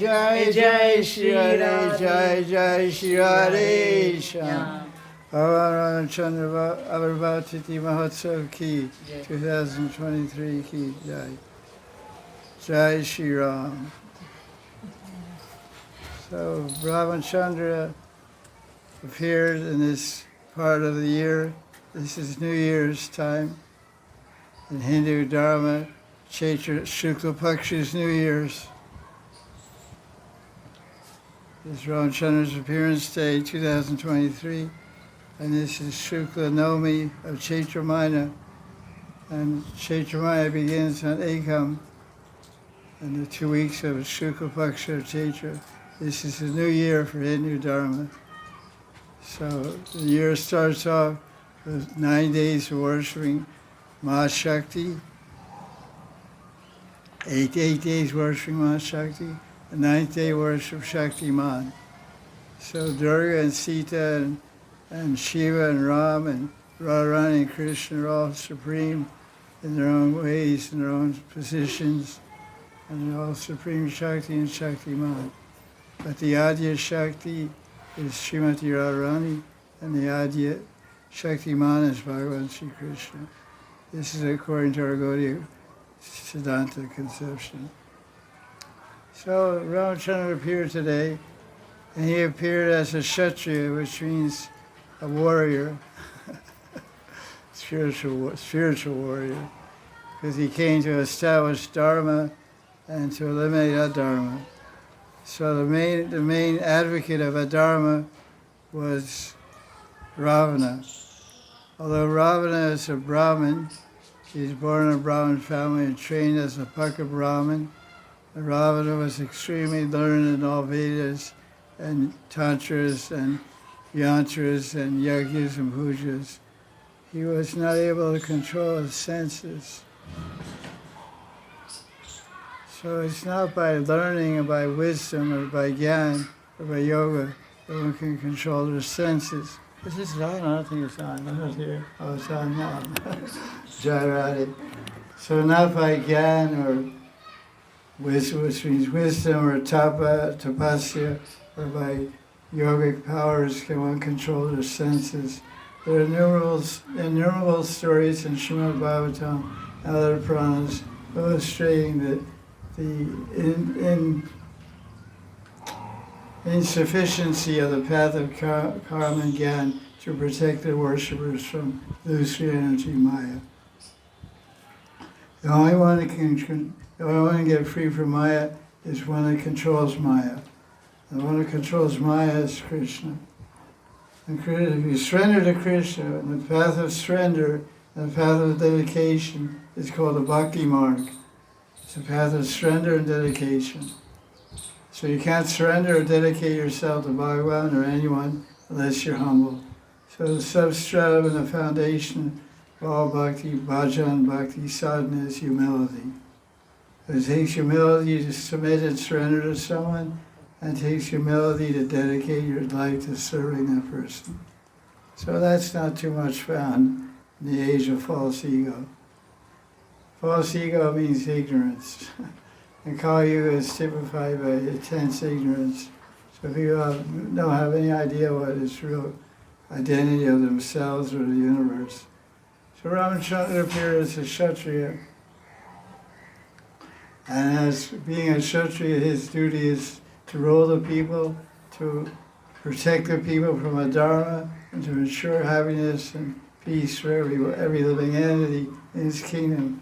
Jai Jai Shri Hare, Jai Jai Shri Hare Sham. Bhagavan Ramachandra Avarvatiti Mahotsav Ki, 2023 Ki Jai. Jai Shri Ram. So Ramachandra appeared in this part of the year. This is New Year's time. In Hindu Dharma, Chaitra Shukla Paksha's New Year's. This is Ramachandra's appearance day, 2023. And this is Shukla Navami of Chaitra Maina. And Chaitra Maina begins on Ekam, and the 2 weeks of Shukla Paksha of Chaitra. This is the new year for Hindu Dharma. So the year starts off with 9 days of worshiping Mahashakti, 8 days worshiping Mahashakti, the 9th day worship Shaktiman. So Durga and Sita and Shiva and Ram and Radharani and Krishna are all supreme in their own ways, in their own positions, and they're all supreme Shakti and Shaktiman. But the Adya Shakti is Srimati Radharani, and the Adya Shaktiman is Bhagavan Sri Krishna. This is according to our Gaudiya Siddhanta conception. So Ramachandra appeared today, and he appeared as a Kshatriya, which means a warrior, spiritual warrior, because he came to establish Dharma and to eliminate Adharma. So the main advocate of Adharma was Ravana. Although Ravana is a Brahmin, he's born in a Brahmin family and trained as a Paka Brahmin. And Ravana was extremely learned in all Vedas and Tantras and Yantras and Yagyas and Pujas. He was not able to control his senses. So it's not by learning or by wisdom or by Gyan or by yoga that one can control their senses. Is this on? I don't think it's on. I'm not here. Oh, it's on now. Jai Radhe. So not by Gyan or wisdom, which means wisdom or tapasya, or by yogic powers can one control their senses. There are innumerable stories in Srimad Bhagavatam and other Puranas illustrating that the insufficiency of the path of karma and Gyan to protect the worshippers from illusory energy Maya. The only one to get free from Maya is one that controls Maya. The one that controls Maya is Krishna. And if you surrender to Krishna, and the path of surrender and the path of dedication is called the Bhakti Marg. It's a path of surrender and dedication. So you can't surrender or dedicate yourself to Bhagavan or anyone unless you're humble. So the substratum and the foundation of all bhakti, bhajan, bhakti sadhana is humility. It takes humility to submit and surrender to someone, and it takes humility to dedicate your life to serving that person. So that's not too much found in the age of false ego. False ego means ignorance. And Kali Yuga is typified by intense ignorance. So people don't have any idea what is real identity of themselves or the universe. So Ramachandra appeared as a Kshatriya. And as being a Kshatriya, his duty is to rule the people, to protect the people from Adharma, and to ensure happiness and peace for every living entity in his kingdom.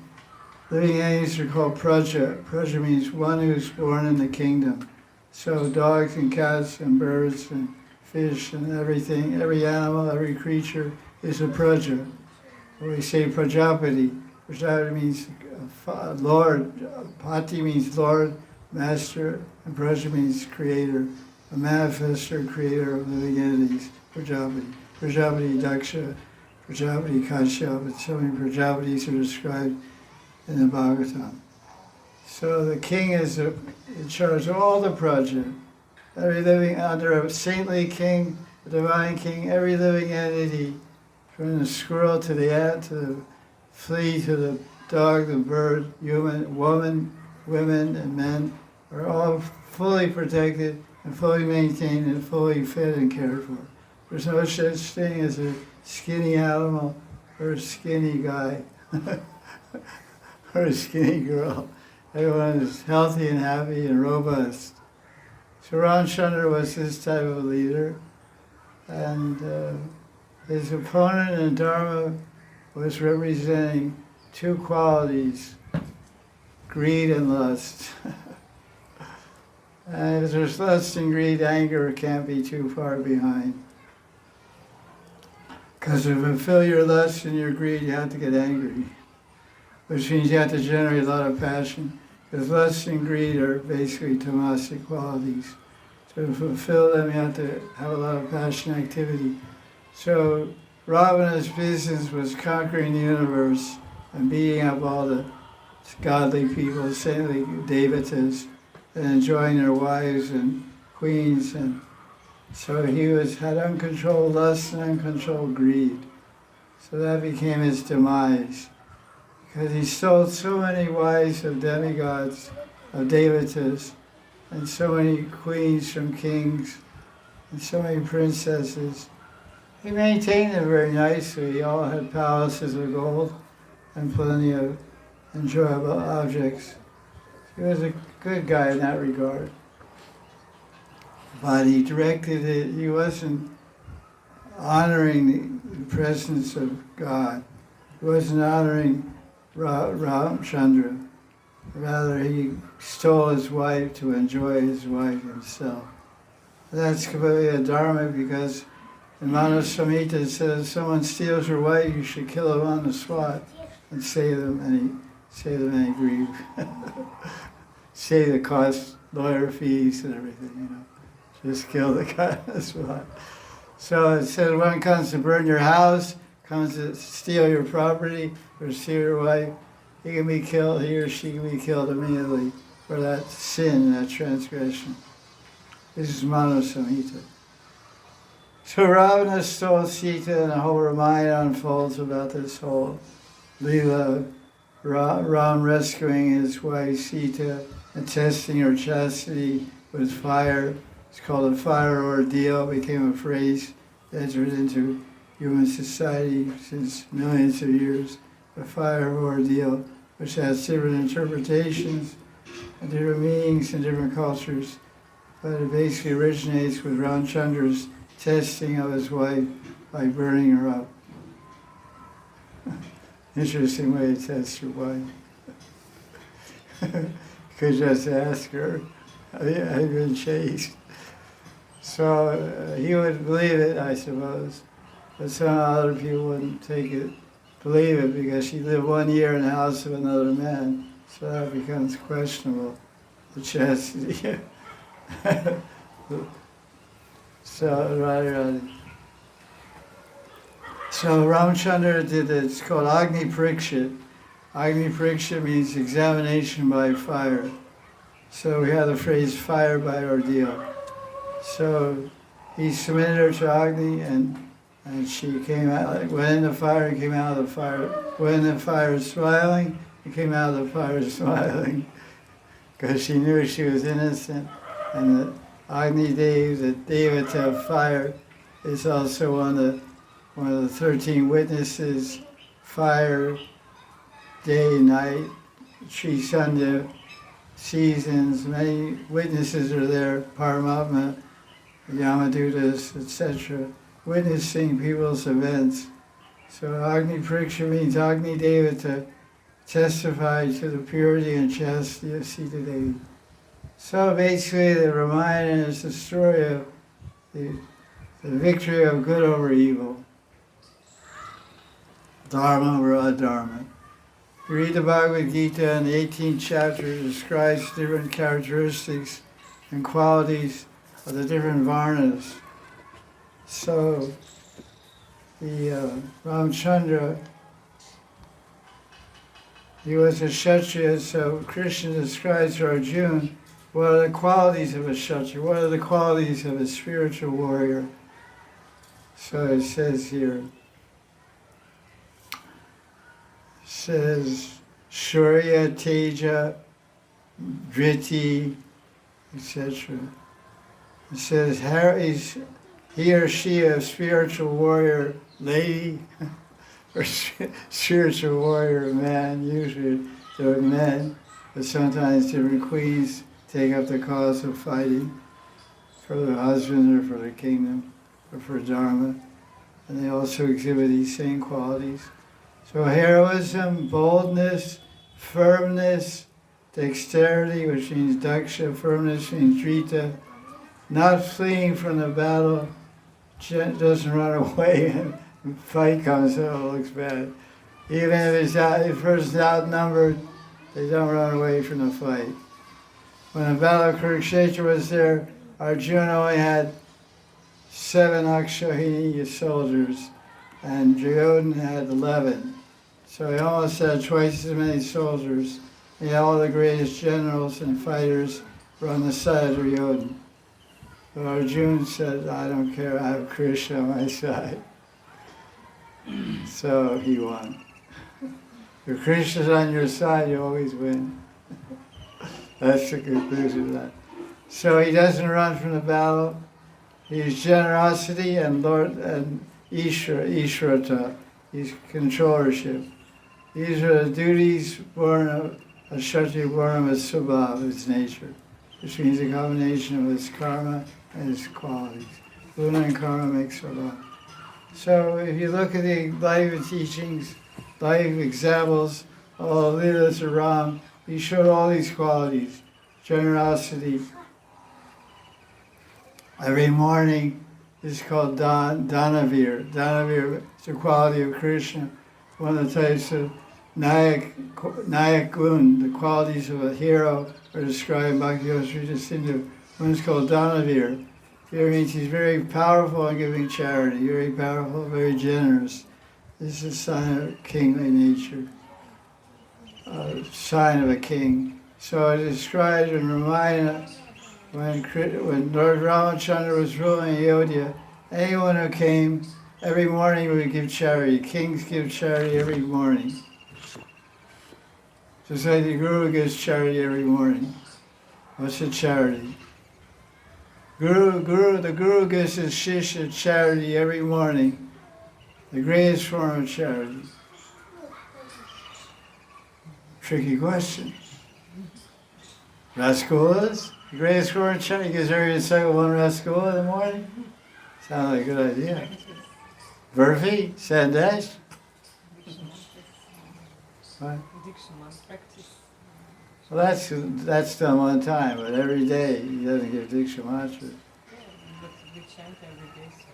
Living entities are called praja. Praja means one who's born in the kingdom. So dogs and cats and birds and fish and everything, every animal, every creature is a praja. We say prajapati. Prajapati means Lord. Pati means Lord, Master, and praja means creator, a manifestor, creator of living entities. Prajapati. Prajapati Daksha, Prajapati Kashyap, but so many Prajapatis are described in the Bhagavatam. So the king is in charge of all the praja. Every living, under a saintly king, a divine king, every living entity, from the squirrel to the ant, to the flea, to the dog, the bird, human, woman, women, and men, are all fully protected and fully maintained and fully fed and cared for. There's no such thing as a skinny animal or a skinny guy or a skinny girl. Everyone is healthy and happy and robust. So Ramchandra was this type of leader, and his opponent in Dharma was representing two qualities, greed and lust. And if there's lust and greed, anger can't be too far behind. Because to fulfill your lust and your greed, you have to get angry, which means you have to generate a lot of passion. Because lust and greed are basically tamasic qualities. To fulfill them, you have to have a lot of passion activity. So Ravana's business was conquering the universe and beating up all the godly people, saintly devatas, and enjoying their wives and queens. And so he had uncontrolled lust and uncontrolled greed. So that became his demise. Because he stole so many wives of demigods, of devatas, and so many queens from kings, and so many princesses. He maintained them very nicely. He all had palaces of gold and plenty of enjoyable objects. He was a good guy in that regard. But he directed it, he wasn't honoring the presence of God. He wasn't honoring Ramchandra. Rather, he stole his wife to enjoy his wife himself. That's completely adharmic because in Manu Samhita it says if someone steals your wife, you should kill him on the spot and save them any grief. Save the cost, lawyer fees and everything, you know. Just kill the guy on the spot. So it says one comes to burn your house, comes to steal your property, or steal your wife, he can be killed, he or she can be killed immediately for that sin, that transgression. This is Manu Samhita. So Ravana stole Sita, and a whole Ramayana unfolds about this whole Leela, Ram rescuing his wife Sita and testing her chastity with fire. It's called a fire ordeal. It became a phrase that entered into human society since millions of years. A fire ordeal, which has different interpretations and different meanings in different cultures. But it basically originates with Ramchandra's testing of his wife by burning her up. Interesting way to test your wife. You could just ask her, have you been chaste? So he would believe it, I suppose, but some other people wouldn't believe it because she lived 1 year in the house of another man, so that becomes questionable, the chastity. So Ramchandra did it. It's called Agni Pariksha. Agni Pariksha means examination by fire. So we have the phrase fire by ordeal. So he submitted her to Agni and she came out, went in the fire and came out of the fire. Went in the fire smiling and came out of the fire smiling because she knew she was innocent. And the Agni Dev, the Devata of fire, is also one of the 13 witnesses, fire, day, night, Sri Sandhya, seasons, many witnesses are there, Paramatma, Yamadutas, etc., witnessing people's events. So Agni Pariksha means Agni Devata testified to the purity and chastity of Sita Devi. So basically the Ramayana is the story of the victory of good over evil, Dharma over adharma. You read the Bhagavad Gita in the 18th chapter, it describes different characteristics and qualities of the different varnas. So the Ramchandra, he was a Kshatriya, so Krishna describes to Arjuna what are the qualities of a Kshatriya, what are the qualities of a spiritual warrior. So it says here, says Shurya, Teja, Dhriti, etc. It says he or she a spiritual warrior lady or spiritual warrior man, usually they're men, but sometimes different queens take up the cause of fighting for their husband or for their kingdom or for Dharma. And they also exhibit these same qualities. So heroism, boldness, firmness, dexterity, which means daksha, firmness means drita, not fleeing from the battle, doesn't run away and fight comes, so it looks bad. Even if the person's outnumbered, they don't run away from the fight. When the battle of Kurukshetra was there, Arjuna only had 7 Akshauhini soldiers, and Duryodhana had 11. So he almost had twice as many soldiers. He had all the greatest generals and fighters were on the side of Duryodhana. But Arjuna said, I don't care, I have Krishna on my side. So he won. If Krishna's on your side, you always win. That's the conclusion of that. So he doesn't run from the battle. He's generosity and Lord and Ishwarata. He's controllership. These are the duties born of a Kshatriya, born of his subhav, his nature, which means a combination of his karma and his qualities. Guna and karma make subhav. So if you look at the life teachings, life examples, all Leelas of Ram, he showed all these qualities. Generosity. Every morning is called Danavir. Danavir is the quality of Krishna. One of the types of Nayak Gun, the qualities of a hero, are described in Bhakti-yoga Sindhu. One is called Danavir. Vir means he's very powerful in giving charity, very powerful, very generous. This is a sign of kingly nature, a sign of a king. So it describes in Ramayana, when Lord Ramachandra was ruling Ayodhya, anyone who came every morning would give charity. Kings give charity every morning. Just like the Guru gives charity every morning. What's a charity? The Guru gives his Shishya charity every morning. The greatest form of charity. Tricky question. Rasgulas? The greatest form of charity gives every disciple 1 rasgula in the morning? Sounds like a good idea. Burfi? Sandesh? What? Well, that's done one time, but every day he doesn't give Diksha Mantra. But we chant every day, so...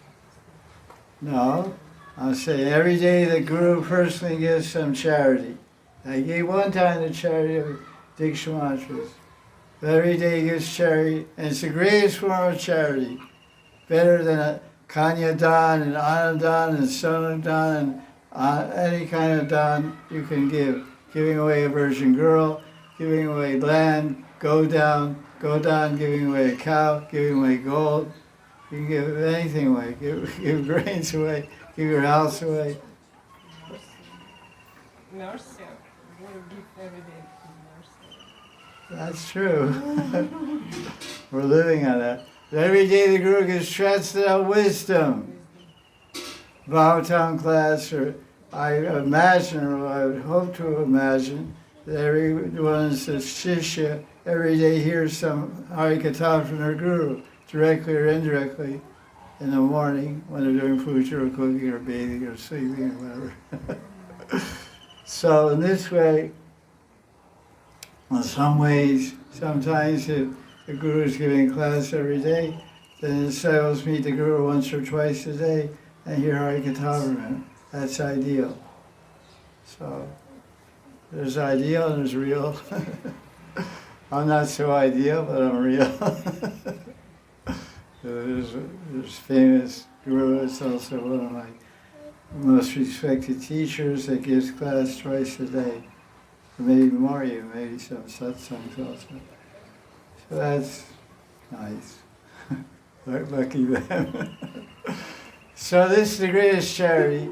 No, I'll say every day the Guru personally gives some charity. I gave one time the charity of Diksha Mantras. But every day he gives charity, and it's the greatest form of charity. Better than a Kanya Dan and Anandan and Sonadan and any kind of dan you can give. Giving away a virgin girl, giving away land, go down, giving away a cow, giving away gold. You can give anything away, give grains away, give your house away. Mercy. We give every day mercy. That's true. We're living on that. But every day the Guru gives transcendental wisdom. Bhagavatam class, or I imagine, or I would hope to imagine, that everyone is a shishya, every day hears some Harikatha from their Guru, directly or indirectly, in the morning when they're doing puja or cooking or bathing or sleeping or whatever. So in this way, in some ways, sometimes if the Guru is giving class every day, then the disciples meet the Guru once or twice a day and hear Harikatha from him. That's ideal. So there's ideal and there's real. I'm not so ideal, but I'm real. There's famous Guru, it's also one of my most respected teachers that gives class twice a day. Or maybe more even, maybe some satsangs also. So that's nice. Lucky them. So this is the greatest charity.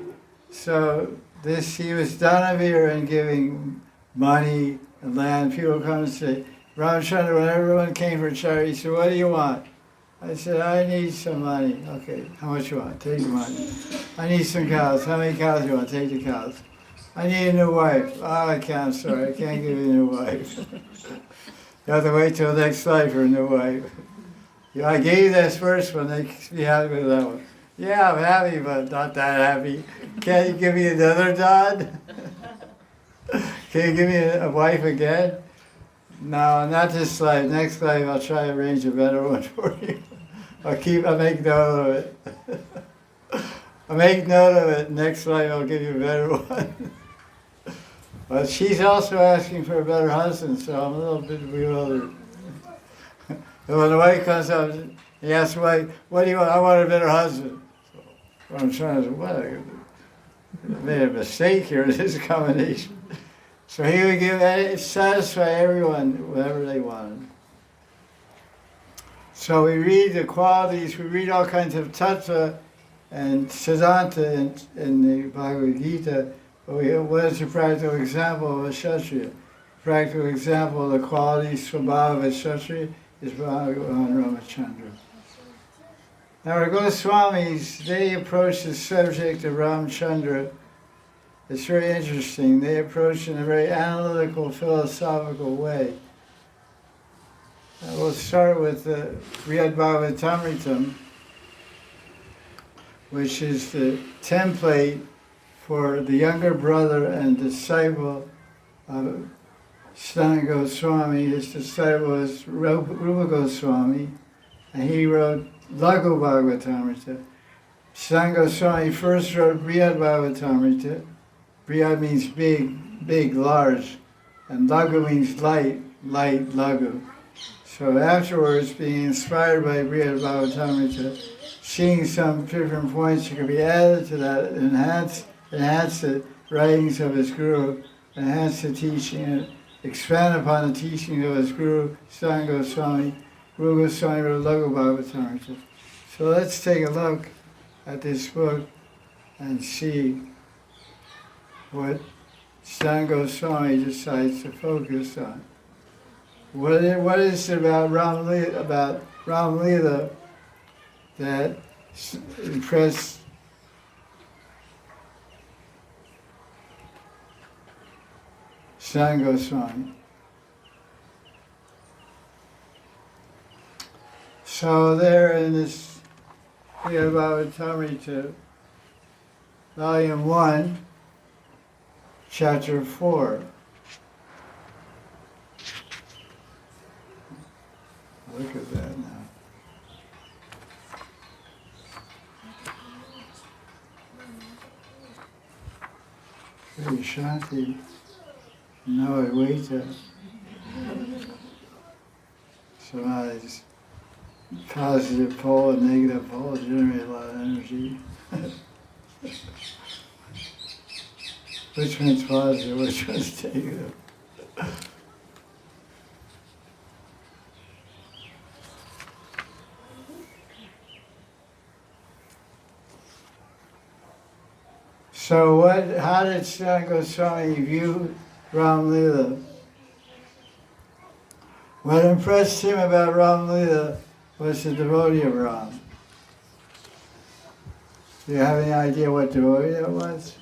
So he was Danavir in giving money and land. People come and say, Ramchandra, when everyone came for charity, he said, what do you want? I said, I need some money. Okay, how much you want? Take the money. I need some cows. How many cows you want? Take the cows. I need a new wife. Oh, I can't, sorry. I can't give you a new wife. You have to wait till next life for a new wife. Yeah, I gave you this first one. They be happy with that one. Yeah, I'm happy, but not that happy. Can't you give me another Don? Can you give me a wife again? No, not this life. Next life, I'll try to arrange a better one for you. I'll make note of it. I'll make note of it. Next life, I'll give you a better one. But she's also asking for a better husband, so I'm a little bit bewildered. And when the wife comes up, he asks the wife, what do you want? I want a better husband. So I'm trying to say, what? I made a mistake here in this combination. So he would satisfy everyone whatever they wanted. So we read the qualities, we read all kinds of tattva and siddhanta in the Bhagavad Gita. But what is a practical example of a Kshatriya? Practical example of the qualities, svabhava of a Kshatriya is Bhagavan Ramachandra. Now our Goswamis, they approach the subject of Ramchandra. It's very interesting. They approach in a very analytical, philosophical way. We'll start with the Brihad Bhagavatamritam, which is the template for the younger brother and disciple of Sanatana Goswami. His disciple is Rupa Goswami, and he wrote Laghu Bhagavatamrita. Sanatana Goswami first wrote Brihad Bhagavatamrita. Brihad means big, big, large, and Laghu means light, light, Laghu. So afterwards, being inspired by Brihad Bhagavatamrita, seeing some different points that could be added to that, enhance the writings of his guru, enhance the teaching, expand upon the teaching of his guru, Sanatana Goswami. Guru Goswami wrote Laghu Bhagavatamrita. So let's take a look at this book and see what Sanatana Goswami decides to focus on. What is it about Ram Leela that impressed Sanatana Goswami? So there in this Bhagavatamrita, Volume 1, Chapter 4. Look at that now. Very Shanti. No, I wait. Somebody's positive pole and negative pole generate a lot of energy. Which one's positive, which one's negative? So how did Sanatana Goswami view Ram Leela? What impressed him about Ram Leela was the devotee of Ram. Do you have any idea what devotee that was?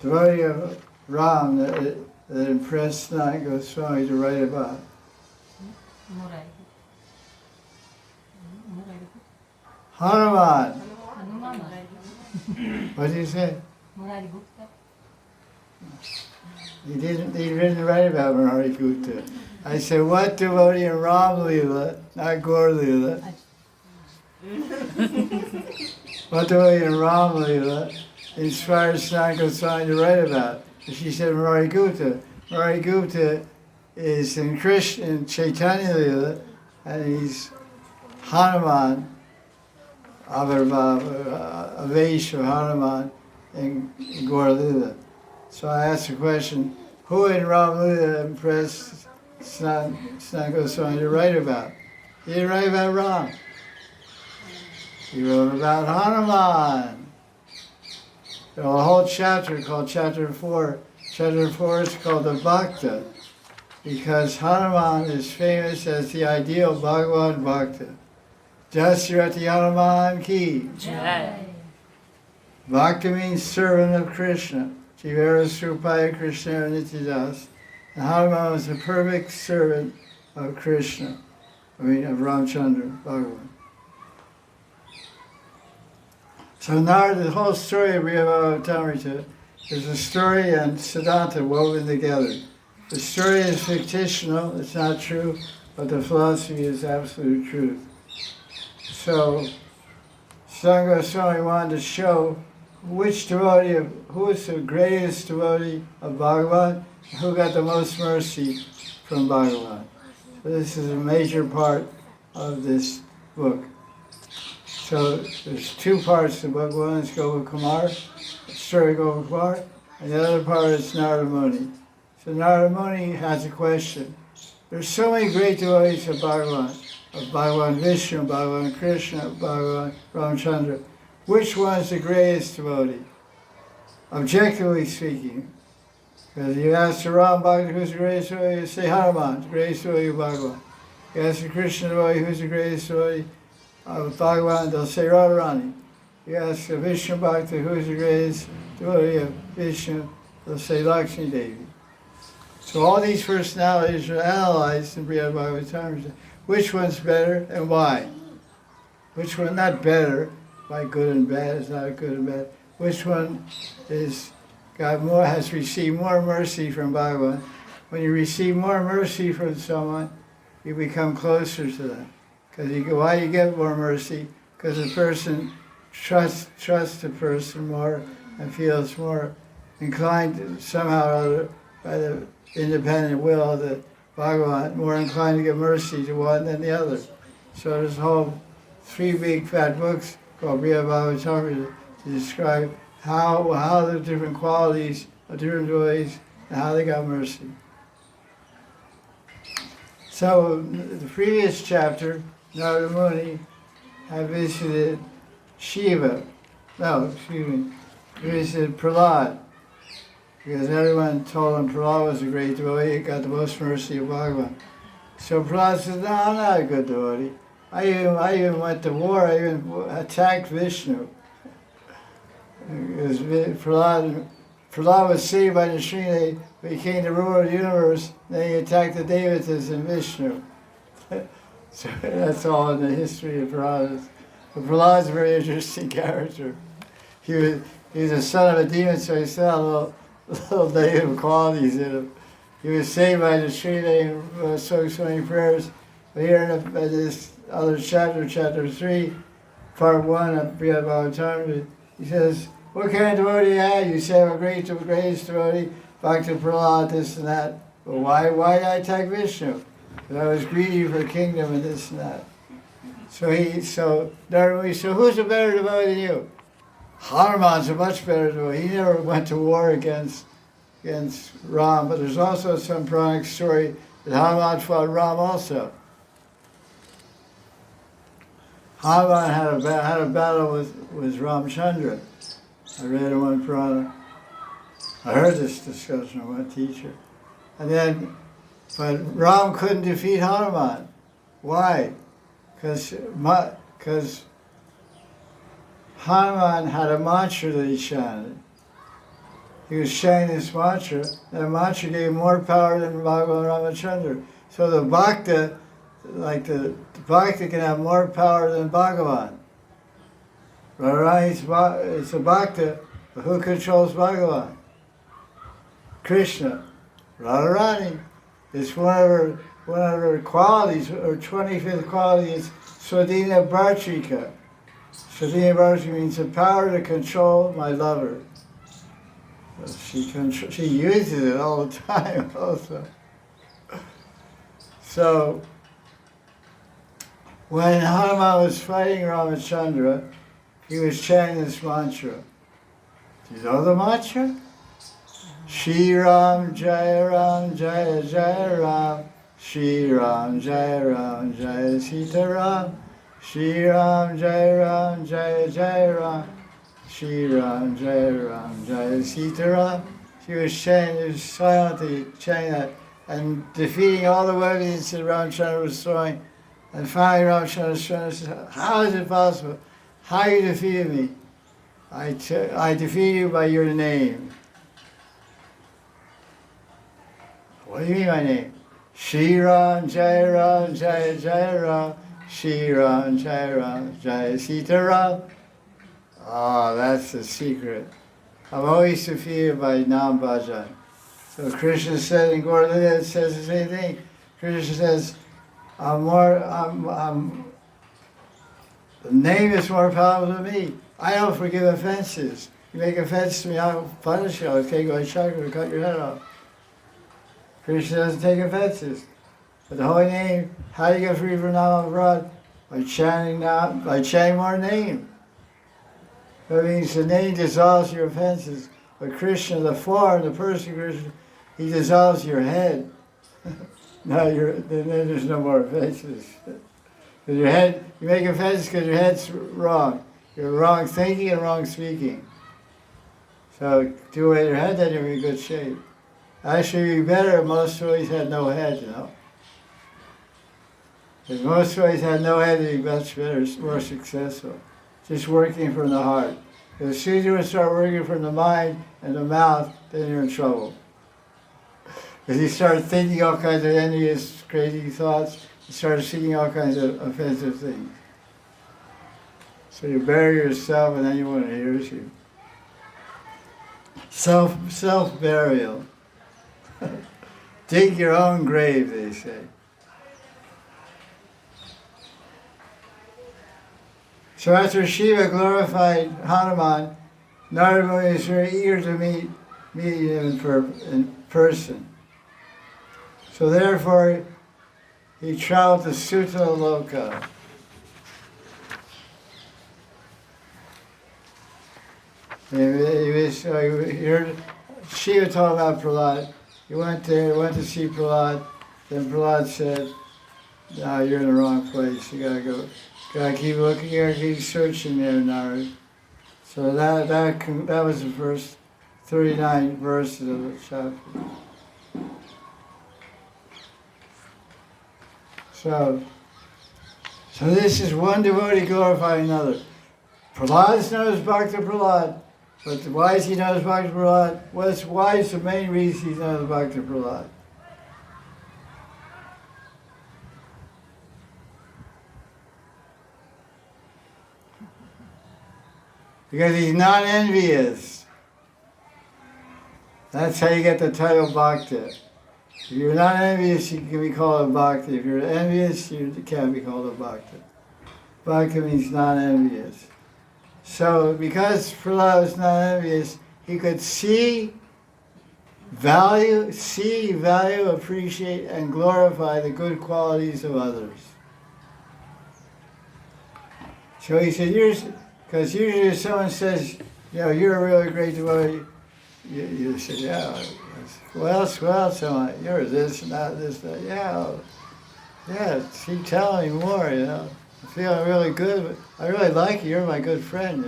Devotee of Ram that impressed Sanatana Goswami to write about. Hanuman. What did you say? He didn't write about Murari Gupta. I said, what devotee of Ram Leela, not Gaur Leela? What devotee of Ram Leela inspired Sanatana Goswami to write about? She said Murari Gupta. Murari Gupta is in Chaitanya Leela, and he's Hanuman, Avesh or Hanuman in Gaur Leela. So I asked the question, who in Ram Leela impressed Sanatana Goswami to write about? He didn't write about Ram. He wrote about Hanuman. There's a whole chapter called Chapter 4. Chapter 4 is called the Bhakta, because Hanuman is famous as the ideal Bhagavad Bhakta. Dasarati Hanuman ki. Jai. Bhakta means servant of Krishna. Jivara Srupaya Krishna Nityadas. And Hanuman was a perfect servant of Krishna. Of Ramchandra, Bhagavan. So now the whole story of Brihavatamrita is a story and Siddhanta woven together. The story is fictional, it's not true, but the philosophy is absolute truth. So, Sangha Goswami wanted to show which devotee, who is the greatest devotee of Bhagavan, who got the most mercy from Bhagavan. So this is a major part of this book. So there's two parts to the book. One is Gopal Kumar, the story of Gopal Kumar, and the other part is Narada Muni. So Narada Muni has a question. There's so many great devotees of Bhagavan Vishnu, Bhagavan Krishna, Bhagavan Ramchandra. Which one is the greatest devotee? Objectively speaking. Because you ask the Ram Bhakta who's the greatest devotee, you say Hanuman, the greatest devotee of Bhagavan. You ask the Krishna devotee who's the greatest devotee of Bhagavan, they'll say Radharani. You ask the Vishnu Bhakta who's the greatest devotee of Vishnu, they'll say Lakshmi Devi. So all these personalities are analyzed in Brihad Bhagavatamrita. Which one's better and why? Which one, not better, like good and bad, it's not good and bad. Which one is got more, has received more mercy from Bhagavan? When you receive more mercy from someone, you become closer to them. Because why do you get more mercy? Because the person trusts the person more and feels more inclined to, somehow or other, by the independent will that Bhagavan, more inclined to give mercy to one than the other. So there's a whole 3 big fat books called Brihad Bhagavatamrita to describe how the different qualities of different devotees and how they got mercy. So the previous chapter, Narada Muni had visited Shiva. He visited Prahlad. Because everyone told him Prahlad was a great devotee, he got the most mercy of Bhagavan. So Prahlad said, no, I'm not a good devotee. I even went to war, I even attacked Vishnu. Because Prahlad was saved by the Srinath, became the ruler of the universe, then he attacked the Devatas and Vishnu. So that's all in the history of Prahlad. But Prahlad's a very interesting character. He was a son of a demon, so he still had little negative qualities in him. He was saved by the Srinath and spoke so many prayers. But here in this other chapter, chapter 3, part 1 of Brihad Bhagavatamrita, he says, what kind of devotee are you? You say I'm a greatest devotee, Bhakta Prahlad, this and that. But why did I attack Vishnu? Because I was greedy for kingdom and this and that. So who's a better devotee than you? Hanuman's a much better devotee. He never went to war against Ram, but there's also some Puranic story that Hanuman fought Ram also. Hanuman had a battle with Ramchandra. I read in one Purana. I heard this discussion from one teacher. But Ram couldn't defeat Hanuman. Why? Because Hanuman had a mantra that he chanted. He was chanting this mantra, and the mantra gave more power than Bhagavan Ramachandra. So the Bhakta, the Bhakta can have more power than Bhagavan. Radharani is a Bhakta, but who controls Bhagavan? Krishna. Radharani is one of her qualities, her 25th quality is Swadhina Bhartrika. Swadhina Bhartrika means the power to control my lover. She uses it all the time also. So, when Hanuman was fighting Ramachandra, he was chanting this mantra. Do you know the mantra? Shri Ram Jaya Ram Jaya Jaya Ram, Shri Ram Jaya Ram Jaya Sita Ram, Shri Ram Jaya Ram Jaya Jaya Ram. Shri Ram, Jai Ram, Jai Sita Ram. She was chanting, silently chanting that, and defeating all the weapons that Ramchandra was throwing. And finally Ramchandra said, how is it possible? How you defeated me? I defeated you by your name. What do you mean my name? Shri Ram, Jai Ram, Jai Jai Ram, Shri Ram, Jai Ram, Jai Sita Ram. Oh, that's the secret. I'm always defeated by Nam Bhajan. So Krishna said in Gaur Lila, it says the same thing. Krishna says, the name is more powerful than me. I don't forgive offenses. You make offense to me, I'll punish you. I'll take my chakra and cut your head off. Krishna doesn't take offenses. But the holy name, how do you get free from Nama abroad? By chanting more name. That means the name dissolves your offenses. But Krishna, the form, the person Krishna, he dissolves your head. Then there's no more offenses. Because your head, you make offenses because your head's wrong. You're wrong thinking and wrong speaking. So do away with your head, then you're in good shape. Actually, you'd be better if most stories had no head, you know. If most stories had no head, they'd be much better, more successful. Just working from the heart. Because as soon as you start working from the mind and the mouth, then you're in trouble. Because you start thinking all kinds of envious, crazy thoughts, you start seeing all kinds of offensive things. So you bury yourself and anyone who hears you. Self-burial. Dig your own grave, they say. So after Shiva glorified Hanuman, Narada Muni was very eager to meet him in person. So therefore, he traveled to Sutta Loka. He heard Shiva talking about Prahlad. He went there, went to see Prahlad. Then Prahlad said, "No, you're in the wrong place. You gotta keep looking. You gotta keep searching there, Narad." So that was the first 39 verses of the chapter. So this is one devotee glorifying another. Prahlad knows Bhakta Prahlad, but why is he knows Bhakta Prahlad? Why is the main reason he knows Bhakta Prahlad? Because he's not envious. That's how you get the title Bhakta. If you're not envious, you can be called a Bhakta. If you're envious, you can't be called a Bhakta. Bhakta means non-envious. So because Prahlad was not envious, he could see, value, appreciate, and glorify the good qualities of others. So he said, because usually if someone says, you're a really great devotee, you say, yeah, well, someone, you're this and that, this, that, yeah, keep telling me more, I'm feeling really good, but I really like you, you're my good friend,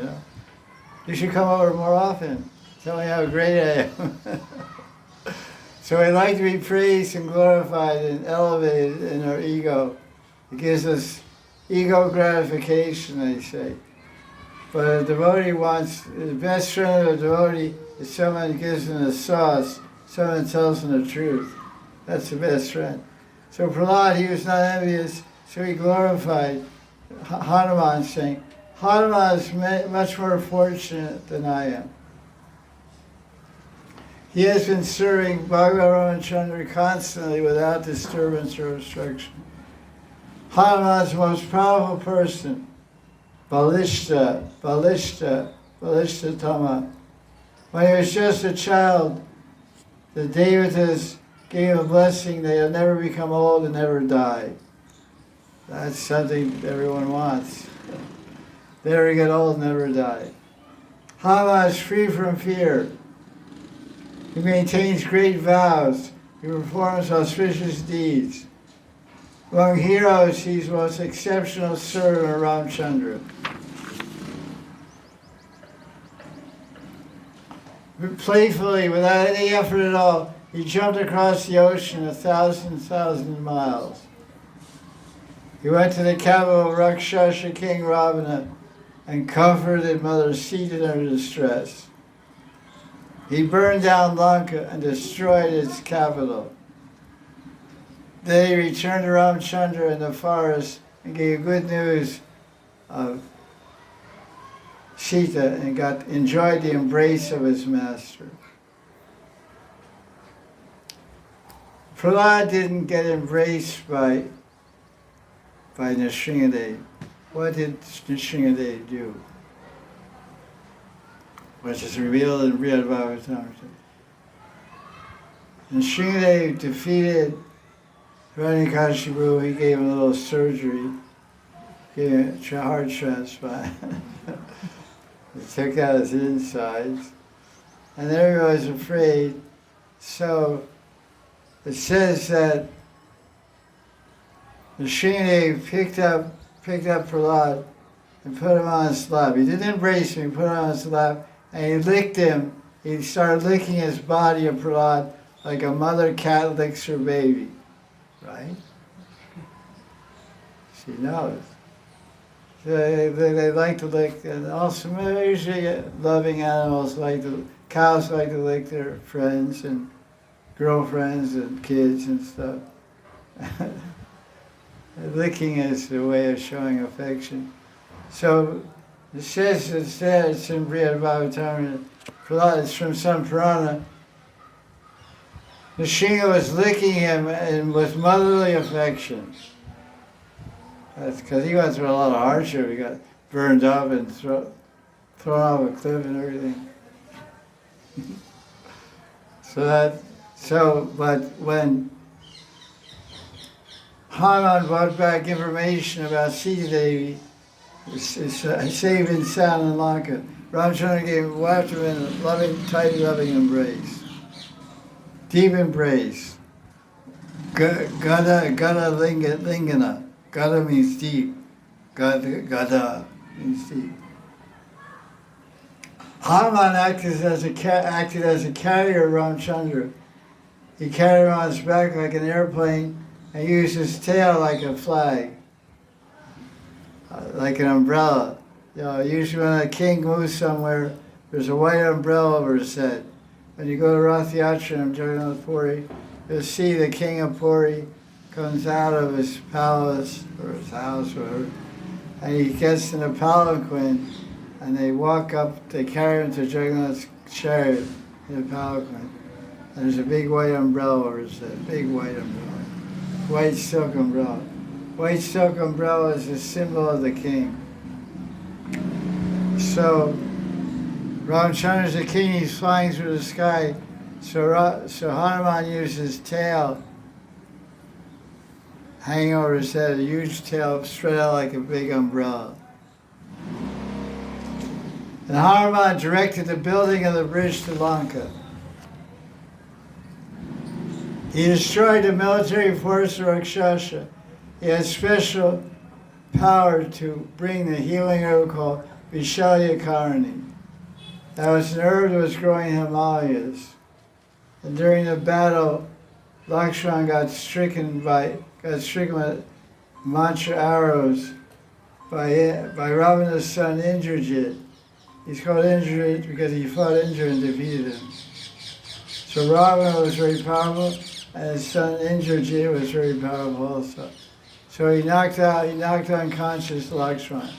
You should come over more often, tell me how great I am. So we like to be praised and glorified and elevated in our ego. It gives us ego gratification, they say. But a devotee wants, the best friend of a devotee is someone who gives them the sauce, someone tells them the truth. That's the best friend. So Prahlad, he was not envious, so he glorified Hanuman, saying, Hanuman is much more fortunate than I am. He has been serving Bhagavan Ramachandra constantly without disturbance or obstruction. Hanuman is the most powerful person. Balishta Tama. When he was just a child, the Devatas gave a blessing that he'll never become old and never die. That's something everyone wants. Never get old, never die. Hanuman is free from fear. He maintains great vows. He performs auspicious deeds. Among heroes, he's the most exceptional servant of Ramchandra. playfully, without any effort at all, he jumped across the ocean 1,000 miles. He went to the capital of Rakshasa King Ravana and comforted Mother Sita in her distress. He burned down Lanka and destroyed its capital. Then he returned to Ramchandra in the forest and gave good news of Sita and enjoyed the embrace of his master. Prahlad didn't get embraced by Nrsingadev. What did Nrsingadev do? Which is revealed in Brihad Bhagavatam. Nrsingadev defeated Hiranyakashipu. He gave him a little surgery, gave him a heart transplant. He took out his insides, and everybody was afraid. So it says that Nrsingadev picked up Prahlad and put him on his lap. He didn't embrace him, he put him on his lap, and he licked him. He started licking his body of Prahlad like a mother cat licks her baby, right? She knows. So they like to lick, and also usually loving animals cows like to lick their friends and girlfriends and kids and stuff. Licking is a way of showing affection. So it says it's in Brihad Bhagavatam, it's from some Purana. Nrsinga was licking him and with motherly affection. That's because he went through a lot of hardship. He got burned up and thrown off a cliff and everything. But when Hanuman brought back information about Sita Devi, safe and sound in Lanka, Ramchandra wrapped him in a tight, loving embrace. Deep embrace. Gada lingana. Gada means deep. Gada means deep. Hanuman acted as a carrier of Ramchandra. He carried him on his back like an airplane and used his tail like a flag, like an umbrella. Usually when a king moves somewhere, there's a white umbrella over his head. When you go to Rath Yatra in Jagannath Puri, you'll see the king of Puri comes out of his palace or his house or whatever, and he gets in a palanquin, and they carry him to Jagannath's chariot in a palanquin. And there's a big white umbrella over his head, big white umbrella. White silk umbrella. White silk umbrella is a symbol of the king. So Ramchandra's the king, he's flying through the sky. So Hanuman used his tail hanging over his head, a huge tail spread out like a big umbrella. And Hanuman directed the building of the bridge to Lanka. He destroyed the military force of Rakshasa. He had special power to bring the healing herb called Vishalyakarani. That was an herb that was growing in Himalayas. And during the battle, Lakshman got stricken with mantra arrows by Ravana's son Indrajit. He's called Indrajit because he fought Indra and defeated him. So Ravana was very powerful, and his son Indrajit was very powerful also. So he knocked unconscious Lakshman.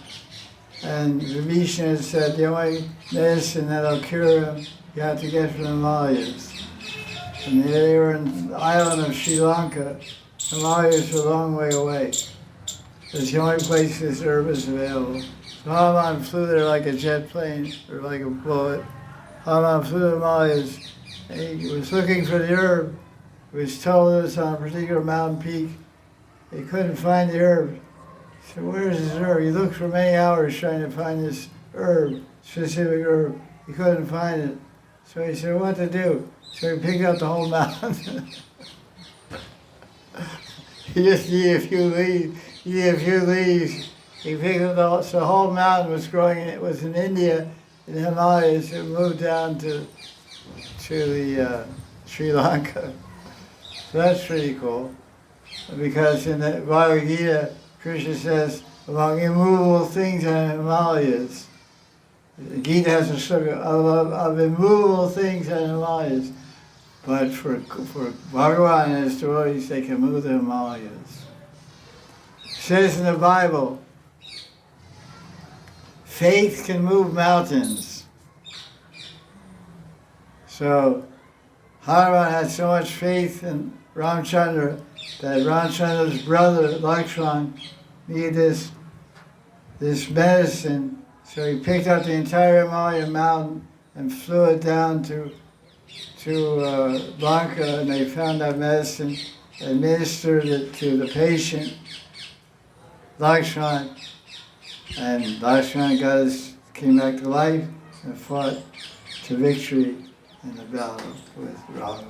And Vibhishana said the only medicine that'll cure him, you have to get from the Himalayas. And they were in the island of Sri Lanka. The Himalayas were a long way away. It's the only place this herb is available. So Hanuman flew there like a jet plane, or like a bullet. Hanuman flew to the Himalayas. He was looking for the herb. He was told it was on a particular mountain peak. He couldn't find the herb. He said, "Where is this herb?" He looked for many hours trying to find this herb, specific herb. He couldn't find it. So he said, "What to do?" So he picked up the whole mountain. He just needed a few leaves. He picked up the whole mountain was growing. It was in India, in the Himalayas. It moved down to Sri Lanka. So that's pretty cool. Because in the Bhagavad Gita, Krishna says, among immovable things in the Himalayas, the Gita has a slogan of immovable things in the Himalayas. But for Bhagavan and his devotees, they can move the Himalayas. It says in the Bible, faith can move mountains. So Hanuman had so much faith in Ramchandra that Ramchandra's brother Lakshman needed this medicine. So he picked up the entire Himalayan mountain and flew it down to Lanka, and they found that medicine, administered it to the patient, Lakshman, and Lakshman came back to life and fought to victory in the battle with Rama.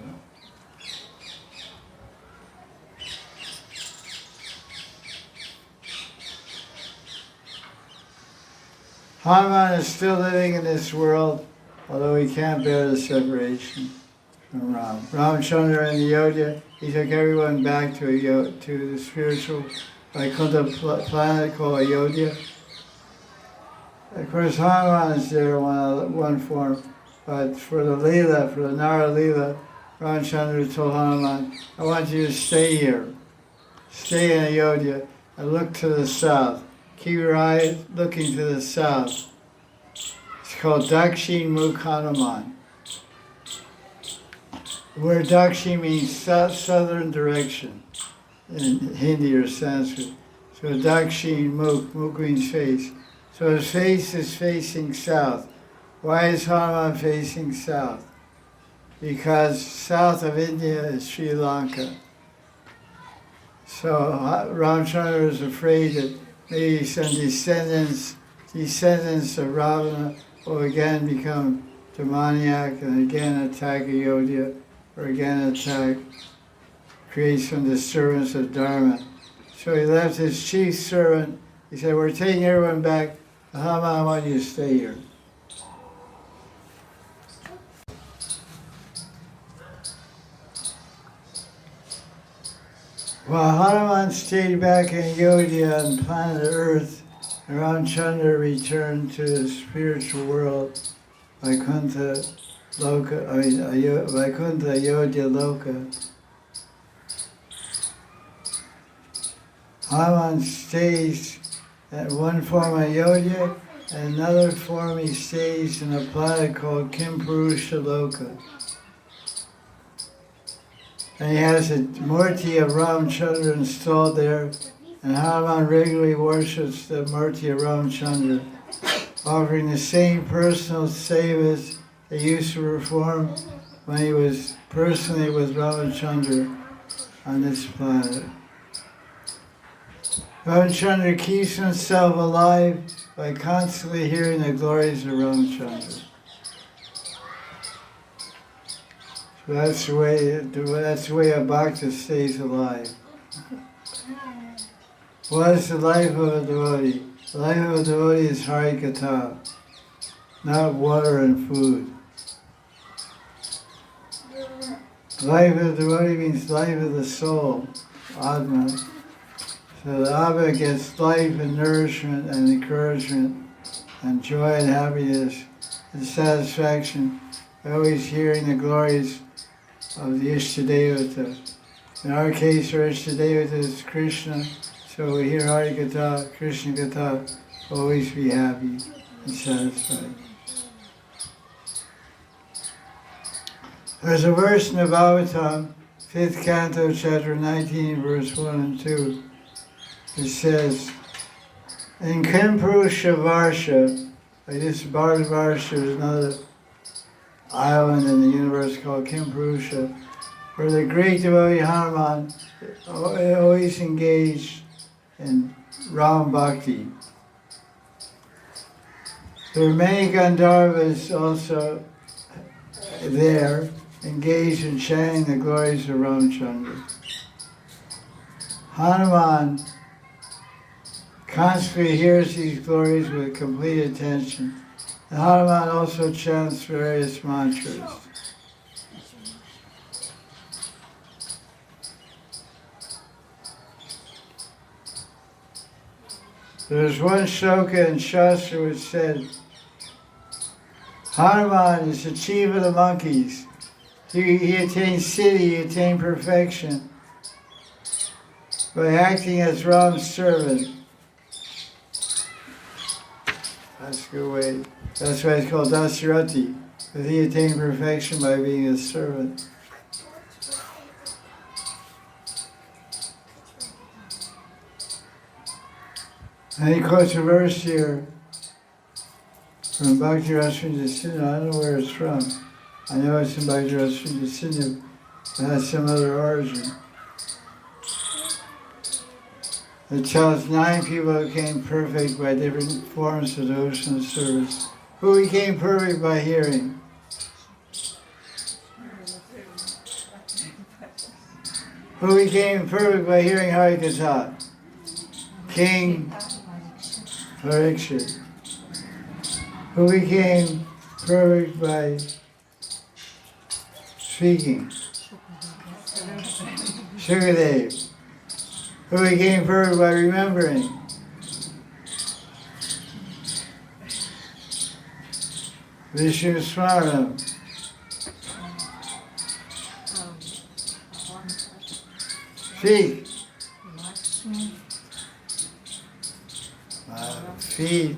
Hanuman is still living in this world, although he can't bear the separation from Ram. Ramchandra and Ayodhya, he took everyone back to the spiritual Vaikuntha planet called Ayodhya. Of course, Hanuman is there in one form, but for the Leela, for the Nara Leela, Ramchandra told Hanuman, I want you to stay here. Stay in Ayodhya and look to the south. Keep your eye looking to the south. It's called Dakshin Mukh Hanuman. The word Dakshin means southern direction in Hindi or Sanskrit. So Dakshin Mukh means face. So his face is facing south. Why is Hanuman facing south? Because south of India is Sri Lanka. So Ramchandra is afraid that maybe some descendants of Ravana will again become demoniac and again attack Ayodhya or again create some disturbance of Dharma. So he left his chief servant. He said, we're taking everyone back. Hanuman, I want you to stay here. While Hanuman stayed back in Ayodhya on planet Earth, Ramchandra returned to the spiritual world, Vaikuntha Ayodhya Loka. Hanuman stays at one form of Ayodhya, and another form he stays in a planet called Kimpurusha Loka. And he has a murti of Ramchandra installed there, and Hanuman regularly worships the murti of Ramchandra, offering the same personal sevas they used to perform when he was personally with Ramchandra on this planet. Ramchandra keeps himself alive by constantly hearing the glories of Ramchandra. So that's the way a bhakta stays alive. What is the life of a devotee? The life of a devotee is harikatha, not water and food. The life of a devotee means life of the soul, atma. So the Abba gets life and nourishment and encouragement and joy and happiness and satisfaction by always hearing the glories of the Ishtadevata. In our case, our Ishtadevata is Krishna, so we hear Hari Katha, Krishna Katha, always be happy and satisfied. There's a verse in the Bhagavatam, 5th canto, chapter 19, verse 1 and 2. It says, in Kimpurusha Varsha, like this Varsha is another island in the universe called Kimpurusha, where the great devotee Hanuman always engaged in Ram Bhakti. There are many Gandharvas also there, engaged in chanting the glories of Ramchandra. Hanuman constantly hears these glories with complete attention. And Hanuman also chants various mantras. There's one shloka in Shastra which said, Hanuman is the chief of the monkeys. He attained siddhi, he attained perfection by acting as Ram's servant. That's a good way. That's why it's called Dasarati, because he attained perfection by being his servant. And he quotes a verse here from Bhakti Rasvinda Sindhu. I don't know where it's from. I know it's in Bhakti Rasvinda Sindhu. It has some other origin. It tells 9 people became perfect by different forms of devotional service. Who became perfect by hearing? Who became perfect by hearing Harikatha? King Parikshit. Who became perfect by speaking? Sukadev. Who became perfect by remembering? Vishnu Smaranam. Feet. Feet.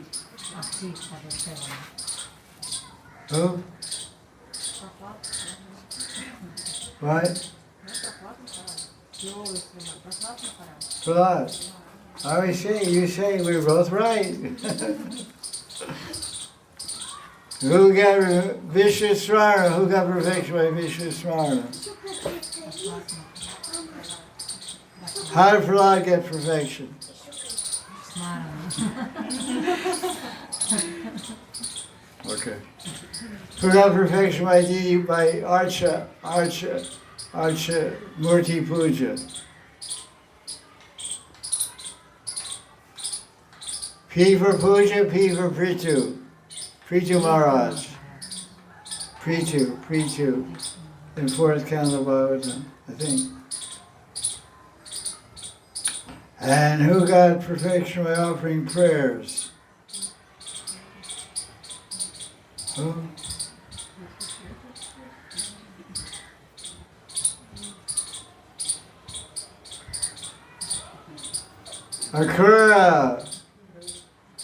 Who? What? Prahlad. I always say, you say we're both right. Who got Vishnu Smarana? Who got perfection by Vishnu Smarana? How did Prahlad get perfection? Okay. Who got perfection by Archa, Murti Puja? P for Puja, P for Pritu. Pritu Maharaj. Pritu. In 4th canto of Bhagavatam, I think. And who got perfection by offering prayers? Who? Akura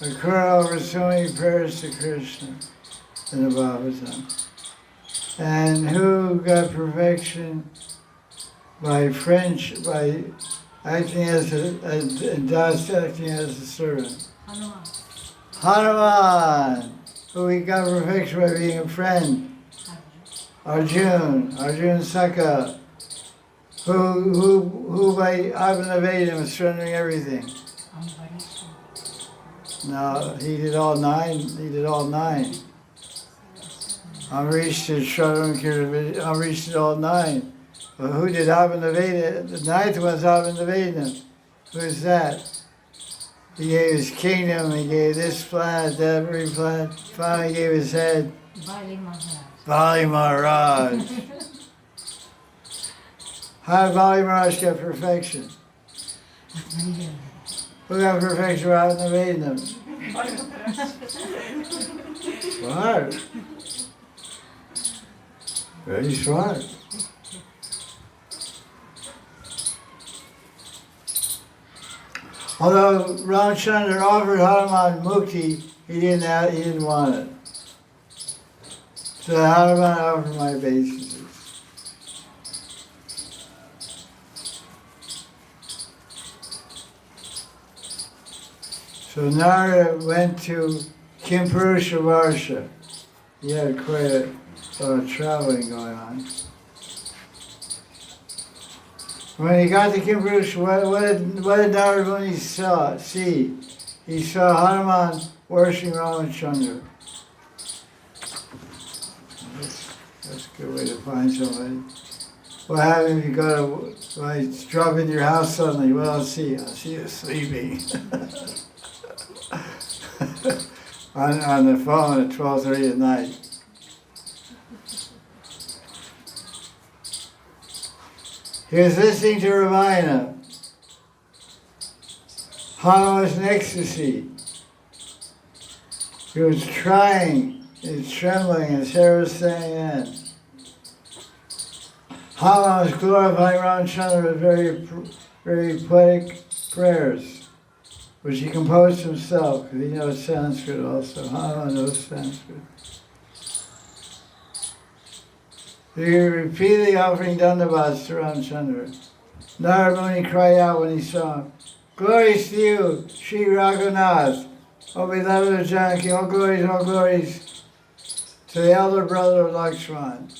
offers so many prayers to Krishna in the Bhagavatam. And who got perfection by French, by acting as Das acting as a servant? Hanuman. Who he got perfection by being a friend? Arjun Saka. Who by Abhinavadam was surrendering everything? No, he did all 9. Amrish did all 9. But who did Abhinavadam? The 9th one's Abhinavadam. Who's that? He gave his kingdom, he gave this planet, every planet. Finally gave his head. Bali Maharaj. How did Bali Maharaj get perfection? Who got perfection without invading them? Smart. Very smart. Although Ramchandra offered Hanuman mukti, he didn't want it. So Hanuman offered my obeisances. So Narada went to Kimpurusha Varsha. He had quite a lot of traveling going on. When he got to Kimpurusha, what did Narada Muni see? He saw Hanuman worshiping Ramachandra. That's a good way to find somebody. What happens if you drop into your house suddenly? Well, I'll see you sleeping. on the phone at 12:30 at night. He was listening to Ramayana. Hanuman was in ecstasy. He was trying, he was trembling, his hair was standing in. Hanuman was glorifying Ramchandra with very poetic prayers, which he composed himself, because he knows Sanskrit also. Hanuman knows Sanskrit. He repeatedly offering dandavats to Ramchandra. Narada Muni cried out when he saw him, "Glories to you, Sri Raghunath, O beloved of Janaki, all glories to the elder brother of Lakshman."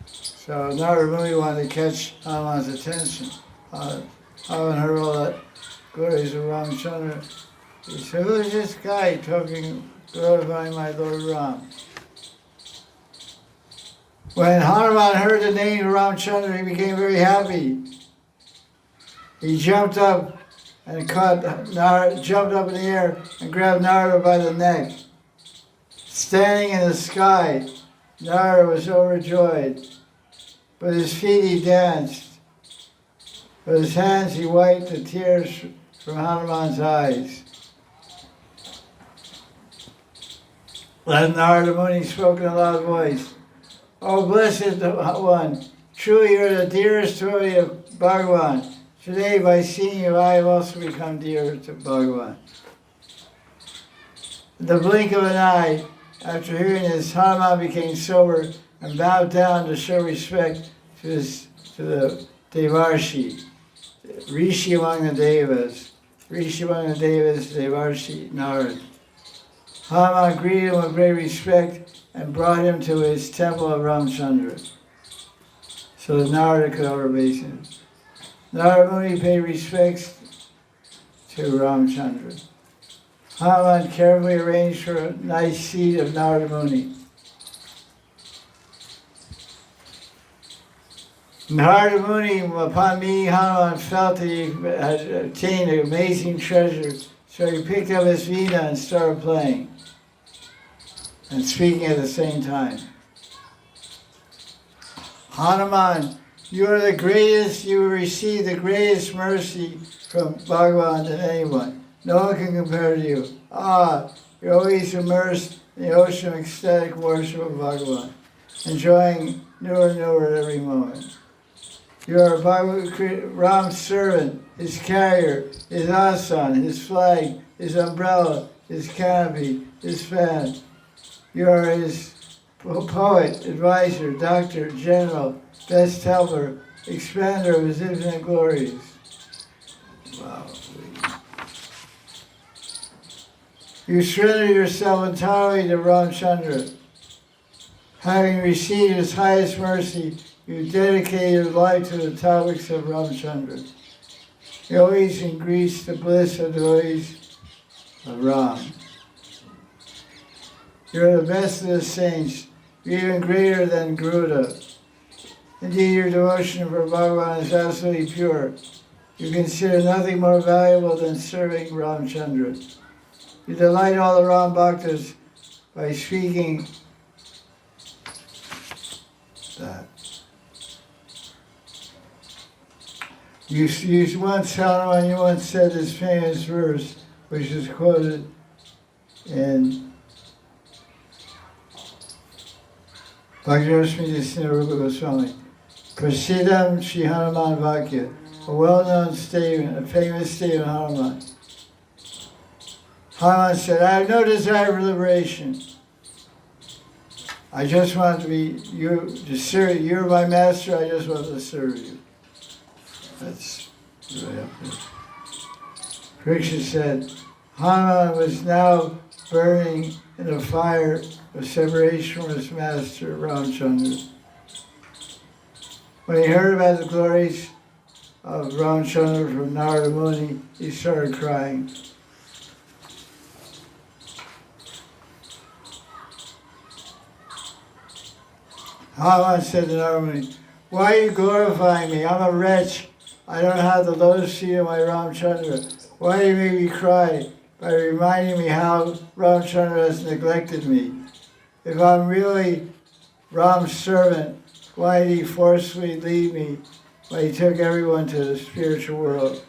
So Narada Muni wanted to catch Hanuman's attention. Hanuman heard all that glories of Ramchandra. He said, "Who is this guy talking, glorifying my Lord Ram?" When Hanuman heard the name of Ramchandra, he became very happy. He jumped up and jumped up in the air and grabbed Narada by the neck. Standing in the sky, Narada was overjoyed. With his feet he danced. With his hands he wiped the tears from Hanuman's eyes. Then Narada Muni spoke in a loud voice, "O blessed one, truly you are the dearest devotee of Bhagavan. Today, by seeing you, I have also become dear to Bhagavan." In the blink of an eye, after hearing this, Hanuman became sober and bowed down to show respect to the Devarshi, Rishi among the Devas. Rishi among the Devas, Devarshi, Narad. Hanuman greeted him with great respect and brought him to his temple of Ramchandra, so that Narada could overbase him. Narada Muni paid respects to Ramchandra. Hanuman carefully arranged for a nice seat of Narada Muni. Narada Muni, upon meeting Hanuman, felt that he had obtained an amazing treasure, so he picked up his veena and started playing and speaking at the same time. Hanuman, you are the greatest, you will receive the greatest mercy from Bhagavan than anyone. No one can compare to you. You're always immersed in the ocean of ecstatic worship of Bhagavan, enjoying newer and newer at every moment. You are Ram's servant, his carrier, his asan, his flag, his umbrella, his canopy, his fan. You are his poet, advisor, doctor, general, best helper, expander of his infinite glories. Wow. You surrender yourself entirely to Ramchandra. Having received his highest mercy, you dedicate your life to the topics of Ramchandra. You always increase the bliss of devotees of Ram. You're the best of the saints. You're even greater than Garuda. Indeed, your devotion for Bhagavan is absolutely pure. You consider nothing more valuable than serving Ramchandra. You delight all the Ram Bhaktas by speaking that. You once said this famous verse, which is quoted in Bhagavad Rupa Goswami. Prasidam Shri Hanuman Vakya, a well-known statement, a famous statement of Hanuman. Hanuman said, "I have no desire for liberation. I just want to be you to serve. You're my master. I just want to serve you." That's really up there. Krishna said, Hanuman was now burning in a fire of separation from his master, Ramchandra. When he heard about the glories of Ramchandra from Narada Muni, he started crying. Hanuman said to Narada Muni, "Why are you glorifying me? I'm a wretch. I don't have the lotus feet of my Ramchandra. Why do you make me cry by reminding me how Ramchandra has neglected me? If I'm really Ram's servant, why did he forcefully leave me when he took everyone to the spiritual world?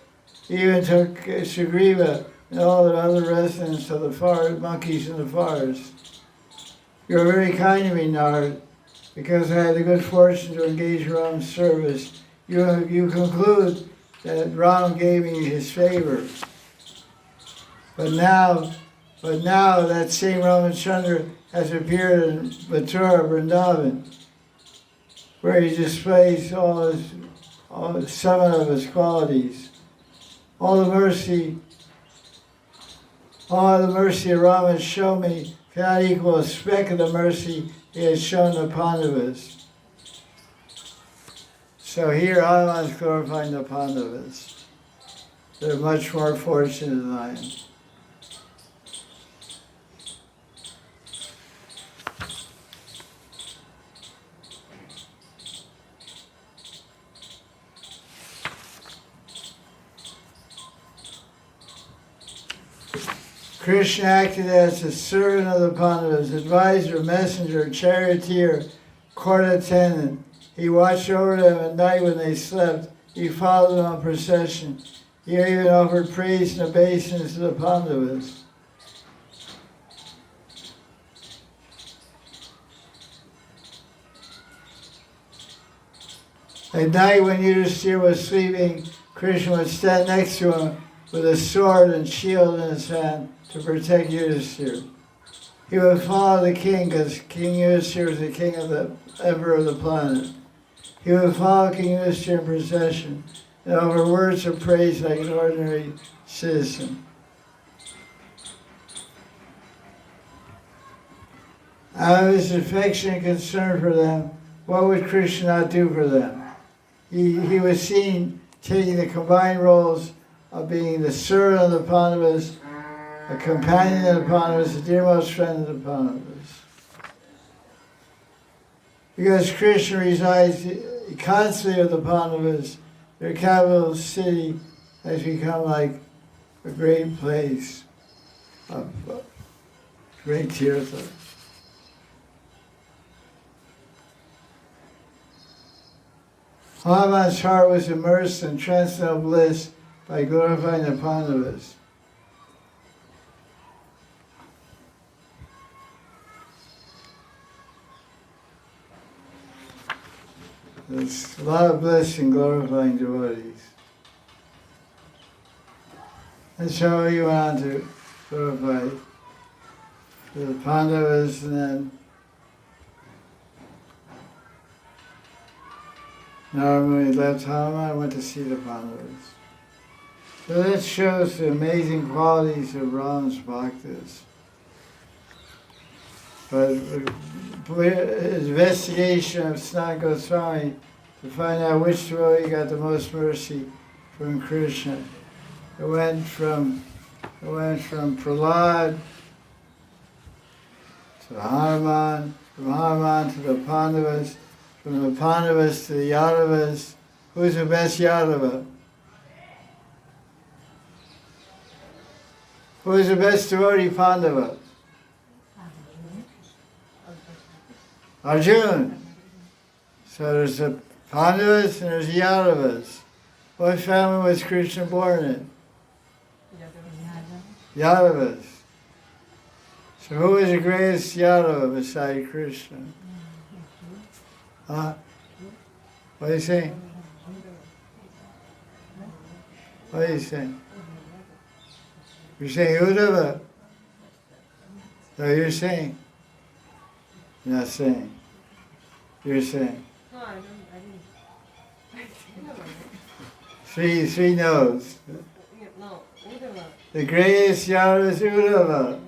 He even took Sugriva and all the other residents of the forest, monkeys in the forest. You were very kind to me, Nard, because I had the good fortune to engage Rama's service. You conclude that Ram gave me his favor. But now that same Ramachandra has appeared in Mathura, Vrindavan, where he displays some of his qualities. All the mercy of Rama has shown me cannot equal a speck of the mercy he has shown the Pandavas. So here Hanuman is glorifying the Pandavas. They're much more fortunate than I am. Krishna acted as a servant of the Pandavas, advisor, messenger, charioteer, court attendant. He watched over them at night when they slept. He followed them on procession. He even offered praise and obeisance to the Pandavas. At night when Yudhishthira was sleeping, Krishna would stand next to him with a sword and shield in his hand to protect Yudhishthira. He would follow the king because King Yudhishthira was the king of the emperor of the planet. He would follow King Yudhishthira in procession and offer words of praise like an ordinary citizen. Out of his affection and concern for them, what would Krishna not do for them? He was seen taking the combined roles of being the servant of the Pandavas, a companion of the Pandavas, the dearmost friend of the Pandavas. Because Krishna resides constantly with the Pandavas, their capital city has become like a great place of great tirtha. Hanuman's heart was immersed in transcendental bliss by glorifying the Pandavas. There's a lot of bliss in glorifying devotees. And so he went on to glorify the Pandavas, and then when he left Hanuman, went to see the Pandavas. So that shows the amazing qualities of Rama's bhaktas. But his investigation of Sanat Goswami to find out which devotee got the most mercy from Krishna. It went from Prahlad to Hanuman, from Hanuman to the Pandavas, from the Pandavas to the Yadavas. Who's the best Yadava? Who is the best devotee Pandava? Arjuna. So there's the Pandavas and there's the Yadavas. What family was Krishna born in? Yadavas. So who is the greatest Yadava beside Krishna? Huh? What are you saying? What are you saying? You're saying Uddhava? No, you're saying. You're not saying. You're saying. No, I Three didn't. no's. No, Uddhava. The greatest Yadava is Uddhava.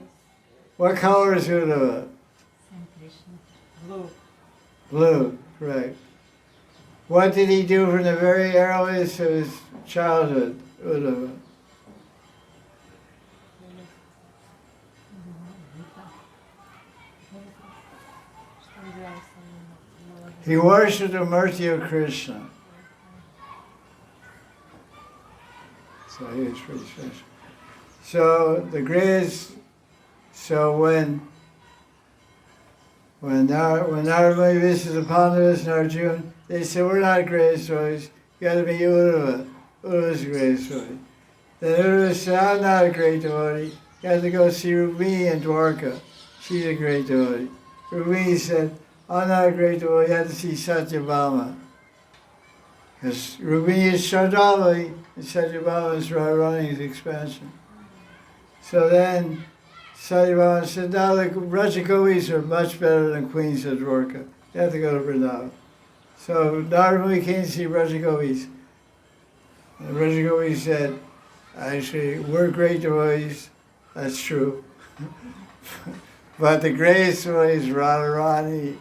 What color is Uddhava? Blue. Blue, correct. What did he do from the very earliest of his childhood, Uddhava? He worshipped the mercy of Krishna. So he was pretty special. So the greatest, so when Navami visits the Pandavas and Arjuna, they said, we're not greatest devotees, you got to be Uddhava. Uddhava is the greatest devotee. Then Uddhava said, I'm not a great devotee. You have to go see Rukmini in Dwarka. She's a great devotee. Rukmini said, I'm not a great devotee. You have to see Satyabhama. Because Rukmini is Shardali, and Satyabhama is Radharani's expansion. So then Satyabhama said, no, the Rajagois are much better than queens of Dwarka. You have to go to Vrindavan. So Narada came to see Rajagois. And Rajagois said, actually, we're great devotees, that's true. But the greatest devotee is Radharani.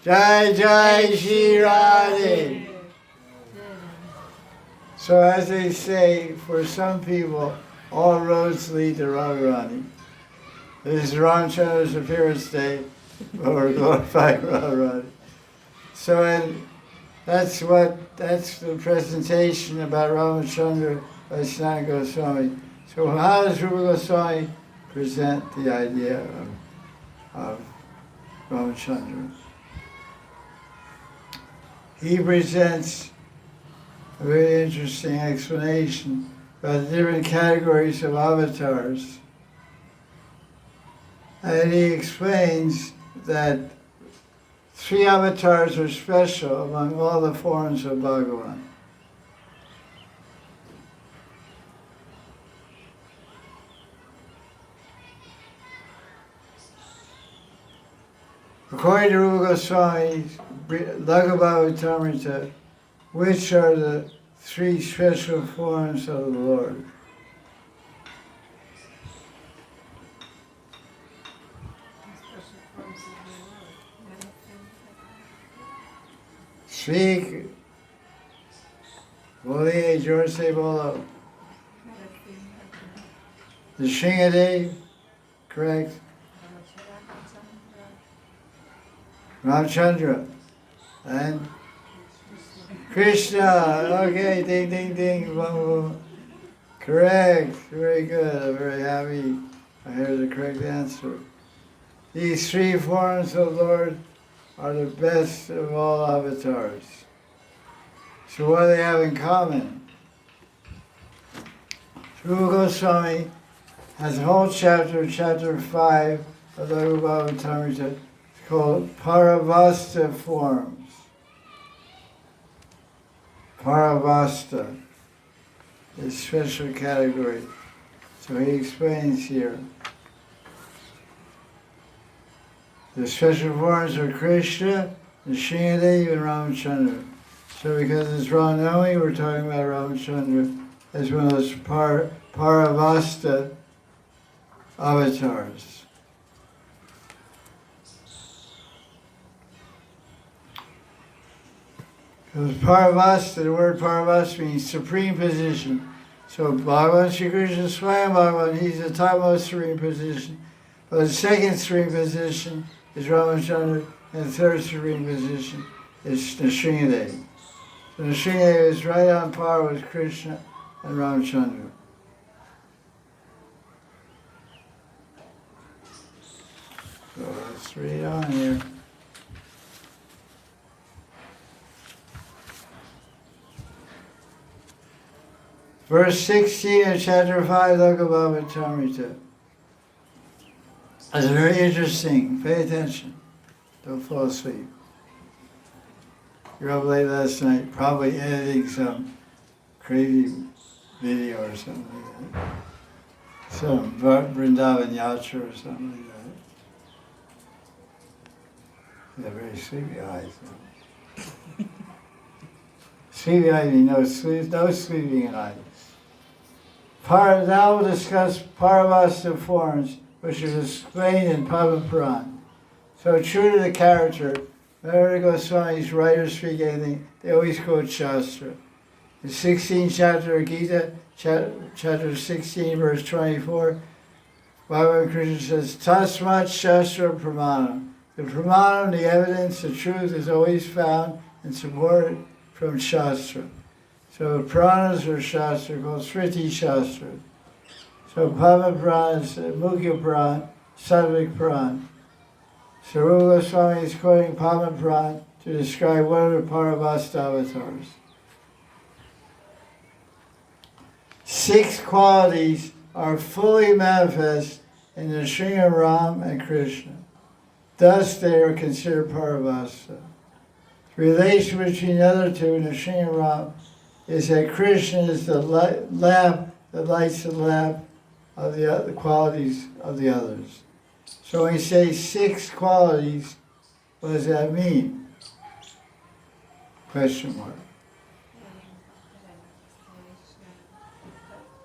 Jai Jai Shri Radhe. So as they say, for some people, all roads lead to Radharani. This is Ramachandra's appearance day, but we're glorifying Radharani. So that's the presentation about Ramachandra by Sanatana Goswami. So how does Rupa Goswami present the idea of Ramachandra? He presents a very interesting explanation about the different categories of avatars. And he explains that 3 avatars are special among all the forms of Bhagavan. According to Rupa Goswami's Laghabhavatamrita, which are the 3 special forms of the Lord? Speak. Boliye, Jor se bolo. The Shingadev, correct? Ramachandra. And Krishna. Okay, ding, ding, ding. Boom, boom. Correct. Very good. I'm very happy I heard the correct answer. These 3 forms of the Lord are the best of all avatars. So what do they have in common? Rupa Goswami has a whole chapter, chapter 5 of the Laghabhavatamrita. It's called Paravasta forms. Paravasta is a special category. So he explains here. The special forms are Krishna, Nrsimhadev, and Ramachandra. So because it's Ramanami, we're talking about Ramachandra as one of those Paravasta avatars. Because Paravasta, the word Paravasta means supreme position. So Bhagavan Sri Krishna Swayam Bhagavan, he's the topmost supreme position. But the second supreme position is Ramachandra, and the third supreme position is Nrsimhadev. So Nrsimhadev is right on par with Krishna and Ramachandra. So let's read on here. Verse 16 of chapter 5, Laghabhavatamrita. It's very interesting. Pay attention. Don't fall asleep. You're up late last night, probably editing some crazy video or something like that. Some Vrindavan Yatra or something like that. They're very sleepy eyes. Sleepy eyes mean no sleeping eyes. Now we'll discuss Paravasta forms, which is explained in Padma Puran. So true to the character, whenever Goswami's writers speak anything, they always quote Shastra. The 16th chapter of Gita, chapter 16, verse 24, Bhagavan Krishna says, Tasmat Shastra Pramanam. The Pramanam, the evidence, the truth is always found and supported from Shastra. So Puranas are Shastra called Sriti Shastra. So Padma Puran is Mukhya Puran, Sattvic Puran. So Rupa Goswami is quoting Padma Puran to describe one of the Paravasta avatars. 6 qualities are fully manifest in the Sringa Ram and Krishna. Thus they are considered part of us. The relation between the other two in the Sringa Ram is that Krishna is the lamp that lights the lamp of the qualities of the others. So when we say 6 qualities, what does that mean? Question mark.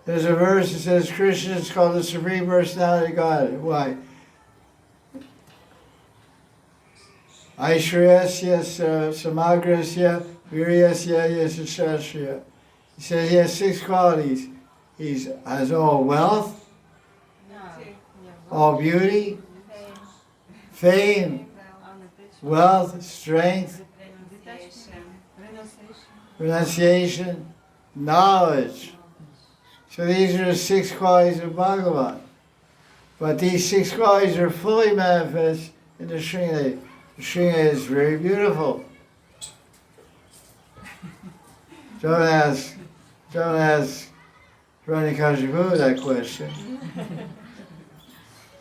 There's a verse that says Krishna is called the Supreme Personality of God. Why? Aishwaryasya samagrasya viryasya yasashasya. He says he has 6 qualities. He has all wealth, all beauty, fame, wealth, strength, renunciation, knowledge. So these are the 6 qualities of Bhagavan. But these 6 qualities are fully manifest in the Sringa. The Sringa is very beautiful. Don't ask Hiranyakashipu that question.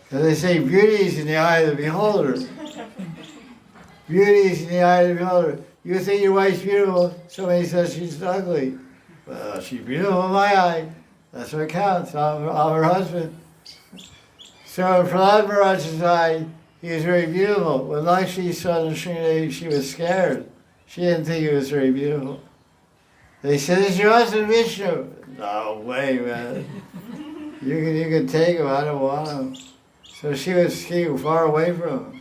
Because they say beauty is in the eye of the beholder. Beauty is in the eye of the beholder. You think your wife's beautiful, somebody says she's ugly. Well, she's beautiful in my eye. That's what counts. I'm her husband. So in Prahlad Maharaj's eye, he was very beautiful. When Lakshmi saw the Sringa, she was scared. She didn't think he was very beautiful. They said, "Is your husband Vishnu?" No way, man. You can take him. I don't want him. So she was far away from him.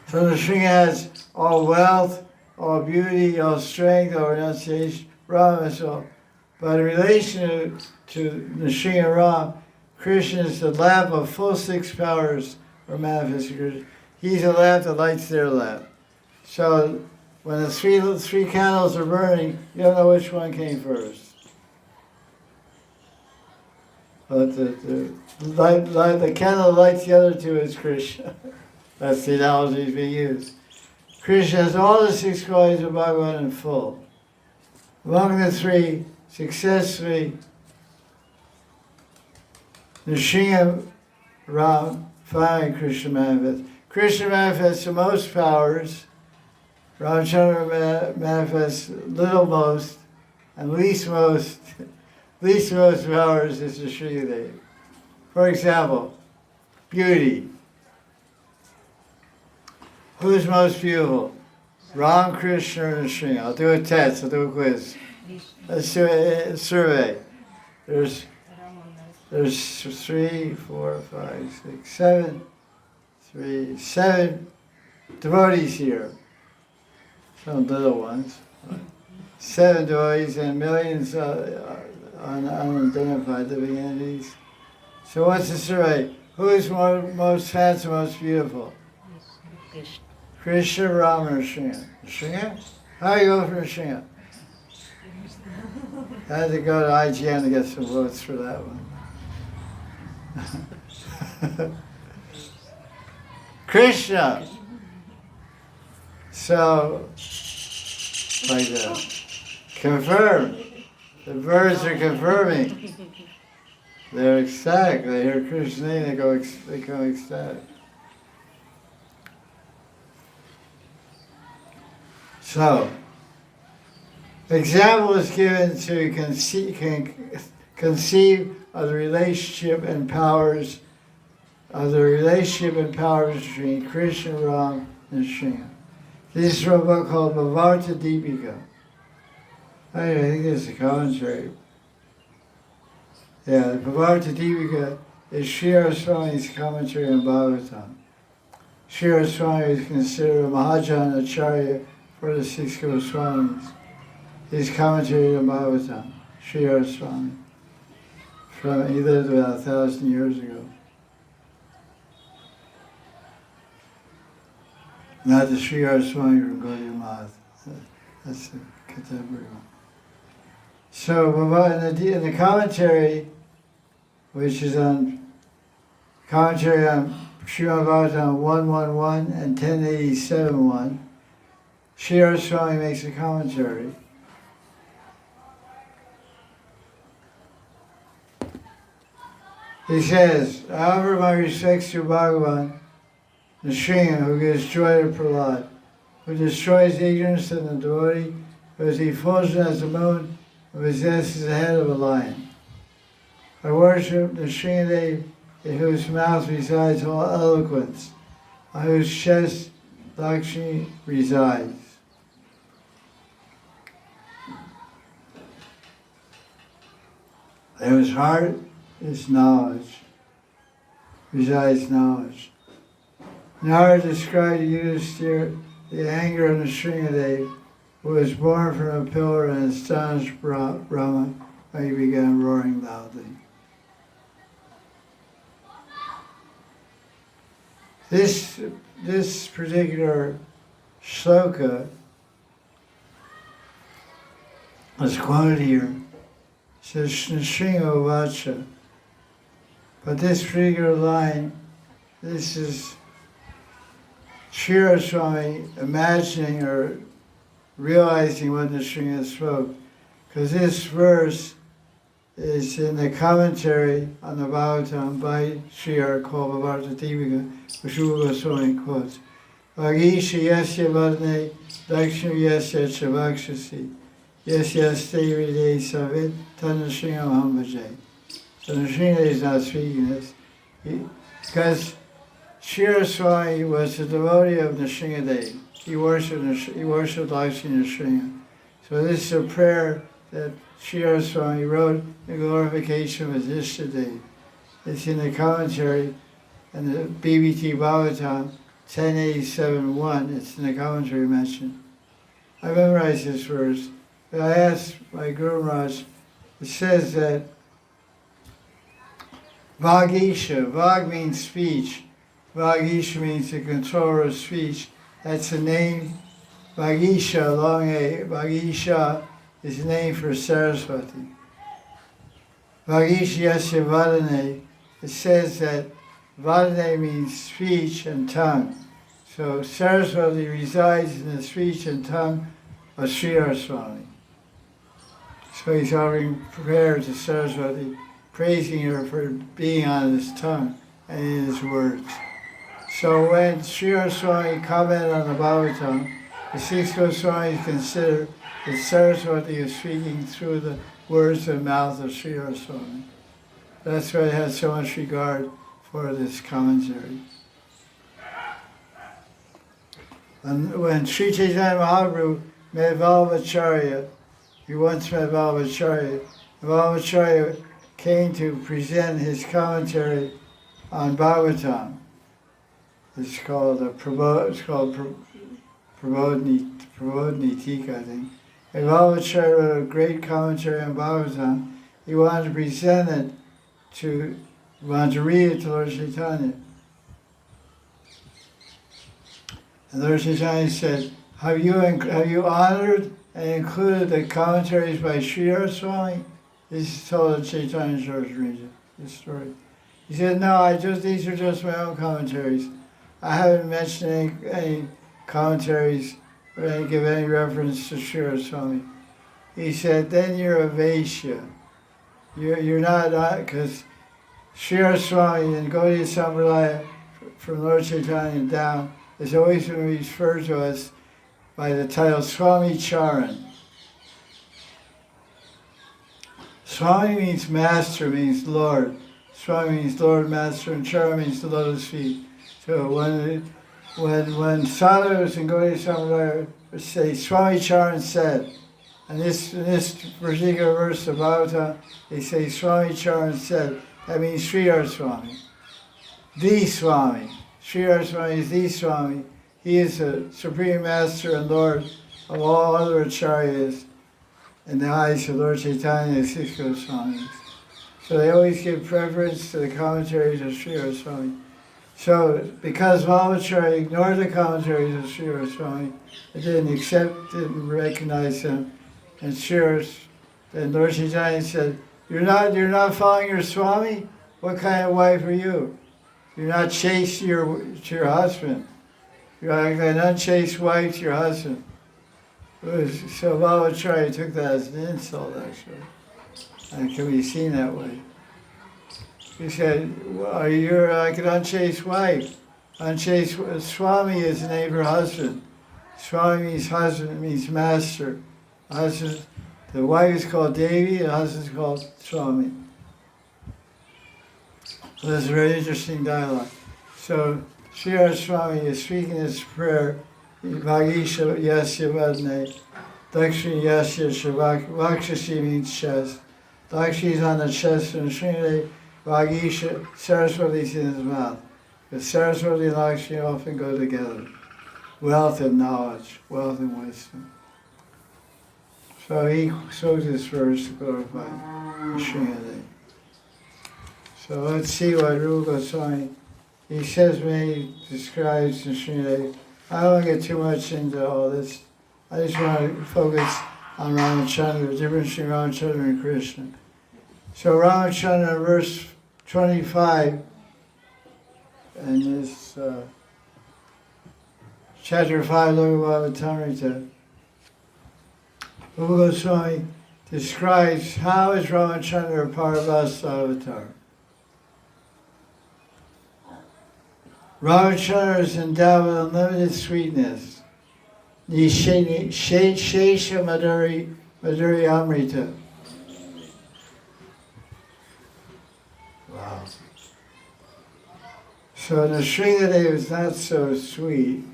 So the Sringa has all wealth, all beauty, all strength, all renunciation, Rama is all. But in relation to the Sringa Ram, Krishna is the lamp of full 6 powers or manifested Krishna. He's a lamp that lights their lamp. So when the three candles are burning, you don't know which one came first. But the candle that lights the other 2 is Krishna. That's the analogy being used. Krishna has all the 6 qualities of Bhagavan in full. Among the 3, successfully, Nrsimha Ram, finally Krishna manifests. Krishna manifests the most powers. Ramchandra manifests little most, and least most powers is the Sri Devi. For example, beauty. Who's most beautiful? Ram, Krishna, or Nrsimha? I'll do a test, I'll do a quiz. Let's do a survey. There's 3, 4, 5, 6, 7 devotees here. Some little ones. 7 devotees and millions unidentified living entities. So what's the survey? Who is most handsome, most beautiful? Krishna, Rama, or Nrsimha? Nrsimha? How do you go for Nrsimha? I had to go to IGN to get some votes for that one. Krishna. So, like that. Confirm. The birds are confirming. They're ecstatic. They hear Krishna's name, they become ecstatic. So, example is given to conceive of the relationship and powers between Krishna, Ram, and Sringa. This is from a book called Bhavarta Deepika. I think this is a commentary. Yeah, the Bhavarta Deepika is Sri Swami's commentary on Bhagavatam. Sri Swami is considered a Mahajan Acharya for the 6 Goswamis. His commentary on Bhagavatam, Sri Swami. He lived about 1,000 years ago. Not the Sri Swami from Gaudiya Math. That's the contemporary one. So in the commentary, which is commentary on Srimad Bhagavatam 111 and 1087.1, Sri Swami makes a commentary. He says, I offer my respects to Bhagavan, the Sringa, who gives joy to Prahlad, who destroys ignorance in the devotee, who is effulgent as the moon, and possesses the head of a lion. I worship the Sringadev, in whose mouth resides all eloquence, on whose chest Lakshmi resides. In whose heart is knowledge, resides knowledge. Narada described to Yudhisthira the anger of the Sringadev, who was born from a pillar and astonished Rama when he began roaring loudly. This particular shloka is quoted here. It says Shringa Vacha. But this particular line, this is Sri Swami imagining or realizing what the Shringa spoke. Because this verse is in the commentary on the Bhagavatam by Sri called Bhagavata Deepika, which Rupa Goswami quotes. Vagisha yasya vadne dakshinu yasya chavakshasi yasya stevide savit tana Shringa Mahambaje. So the Shringa is not speaking this. Because Sri Swami was a devotee of Nrsingadev. He worshipped Lakshmi Nrsinga. So this is a prayer that Sri Swami wrote in glorification of his Ishtadev. It's in the commentary and the BBT Bhagavatam 1087.1. It's in the commentary mentioned. I memorized this verse. But I asked my Guru Maharaj, it says that Vagisha, Vag means speech. Vagisha means the controller of speech. That's the name. Vagisha, long A, Vagisha is the name for Saraswati. Vagisha yasya vadane, it says that vadane means speech and tongue. So Saraswati resides in the speech and tongue of Sri Swami. So he's offering prayer to Saraswati, praising her for being on his tongue and in his words. So when Sri Swami commented on the Bhagavatam, the six Goswamis consider that Saraswati is speaking through the words and mouth of Sri Swami. That's why I had so much regard for this commentary. And when Sri Chaitanya Mahaprabhu met Vallabhacharya, he once met Vallabhacharya. Vallabhacharya came to present his commentary on Bhagavatam. It's called Prabodhini Tika, I think. And Vallabhacharya wrote a great commentary on Bhagavatam. He wanted to present it wanted to read it to Lord Chaitanya. And Lord Chaitanya said, have you honored and included the commentaries by Sri Swami? This is told in Chaitanya Charitamrita, this story. He said, no, these are just my own commentaries. I haven't mentioned any commentaries or give any reference to Sri Swami. He said, then you're a Vaishya. You're not, because Sri Swami and Gaudiya Sampradaya from Lord Chaitanya down is always been referred to us by the title Swami Charan. Swami means master, means Lord. Swami means Lord, Master, and Charan means the lotus feet. So when sadhus and Gaudiya Sampradaya say Swami Charan said, and this particular verse of Bhagavatam, they say Swami Charan said, that means Sri Swami. The Swami. Sri Swami is the Swami. He is the Supreme Master and Lord of all other acharyas in the eyes of Lord Chaitanya and six Goswamis. So they always give preference to the commentaries of Sri Swami. So because Vallabhacharya ignored the commentaries of Sri Swami, it didn't recognize them, and Lord Chaitanya said, You're not following your Swami? What kind of wife are you? You're not chaste to your husband. You're like an unchaste wife to your husband. So Vallabhacharya took that as an insult, actually. And it can be seen that way. he said, well, you're like an unchaste wife. Unchaste, Swami is the name of her husband. Swami means husband, means master. Husband, the wife is called Devi, the husband is called Swami. So that's a very interesting dialogue. So Sri Swami is speaking this prayer, Vagisha Yasya Vadne, Dakshini Yasya Shavak, Vakshasi means chest. Lakshmi is on the chest and Srinivas Vagisha, Saraswati is in his mouth. Because Saraswati and Lakshmi often go together. Wealth and knowledge, wealth and wisdom. So he spoke this verse to glorify Srinivas. So let's see what Rupa Goswami, he says when he describes in Srinivas. I don't want to get too much into all this. I just want to focus on Ramachandra, the difference between Ramachandra and Krishna. So Ramachandra, verse 25, in this chapter 5, Bhagavatamrita, Rupa Goswami describes how is Ramachandra a Parabhasa avatar. Ramachandra is endowed with unlimited sweetness. Shesha Madhuri Amrita. Wow. So the Srinivas is not so sweet.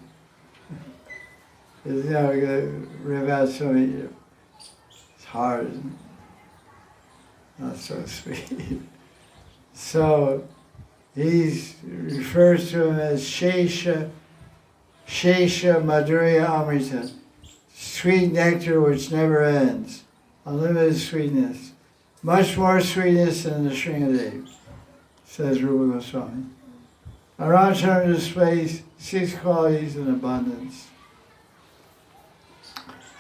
It's now we're going to rip out so many. It's hard. Not so sweet. So he refers to him as Shesha Madhurya Amrita, sweet nectar which never ends, unlimited sweetness, much more sweetness than the Sringadev, says Rupa Goswami. Ramachandra displays 6 qualities in abundance.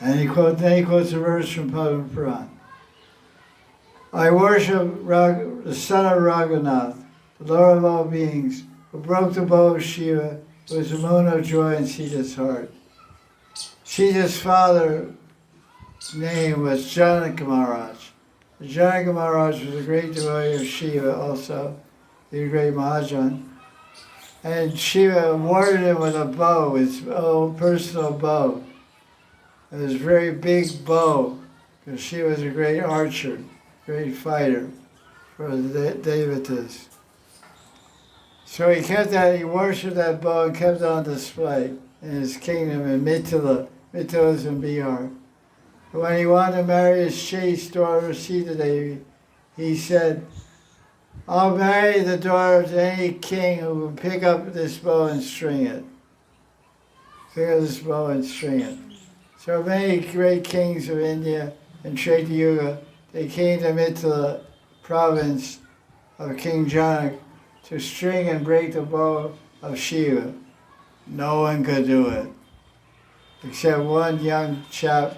And then he quotes a verse from Padma Puran. I worship the son of Raghunath, the Lord of all beings, who broke the bow of Shiva, who was the moon of joy in Sita's heart. Sita's father's name was Janaka Maharaj. Janaka Maharaj was a great devotee of Shiva also, the great Mahajan. And Shiva awarded him with a bow, his own personal bow. It was a very big bow, because she was a great archer, great fighter for the Devatas. So he kept that, he worshipped that bow and kept it on display in his kingdom in Mithila. Mithila is in Bihar. But when he wanted to marry his chaste daughter, Sita Devi, he said, I'll marry the daughter to any king who will pick up this bow and string it. Pick up this bow and string it. So many great kings of India in Treta Yuga, they came to Mithila province of King Janak to string and break the bow of Shiva. No one could do it, except one young chap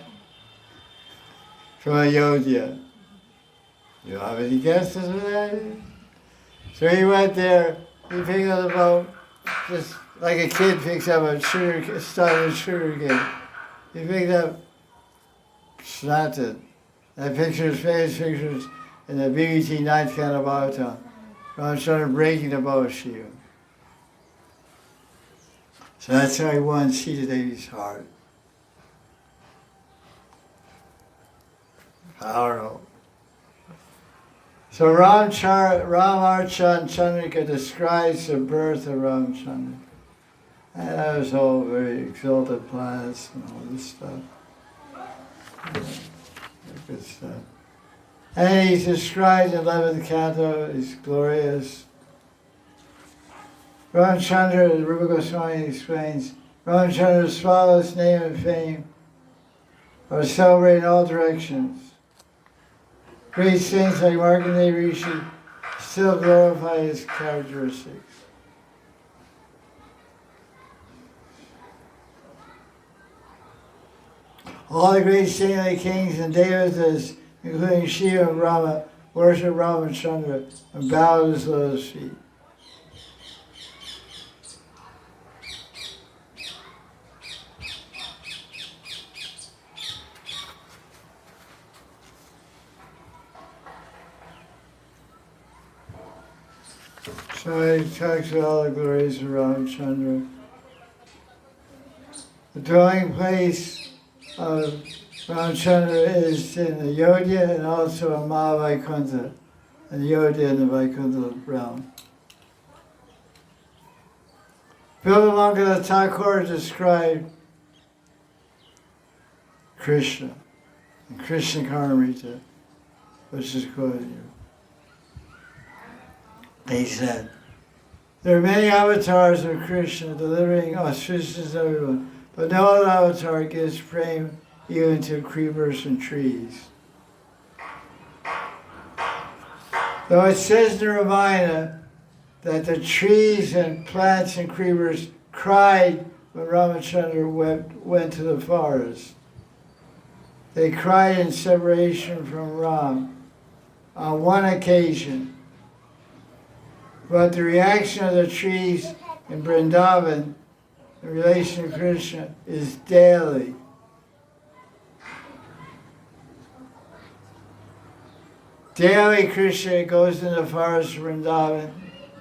from Ayodhya. You have any guesses of that? So he went there, he picked up the bow, just like a kid picks up a stud of sugar cane. He picked up, snapped it. That picture is famous pictures in the BBT 9th Canto Bhagavatam. Ramachandra breaking the bow of Shiva. So that's how he won Sita Devi's heart. Powerful. So Ramarchan Chandrika describes the birth of Ramachandra. And that was all very exalted planets and all this stuff. Good stuff. And he's described in 11th canto, he's glorious. Ramachandra, Rupa Goswami explains, Ramachandra's flawless name and fame are celebrated in all directions. Great saints like Markandeya Rishi still glorify his characteristics. All the great saintly kings and devatas, including Shiva and Rama, worship Ramachandra and bow at his lotus feet. So he talks about all the glories of Ramachandra. The dwelling place of Ramachandra is in Ayodhya and also in Mahavaikuntha, in Ayodhya and the Vaikuntha realm. Bilamangala Thakur described Krishna and Krishna Karmrita, which is quoted here. He said, there are many avatars of Krishna delivering auspicious to everyone, but no other avatar gives prema even to creepers and trees. Though it says in Ramayana that the trees and plants and creepers cried when Ramachandra went to the forest. They cried in separation from Ram on one occasion. But the reaction of the trees in Vrindavan in relation to Krishna is daily. Daily Krishna goes in the forest of Vrindavan,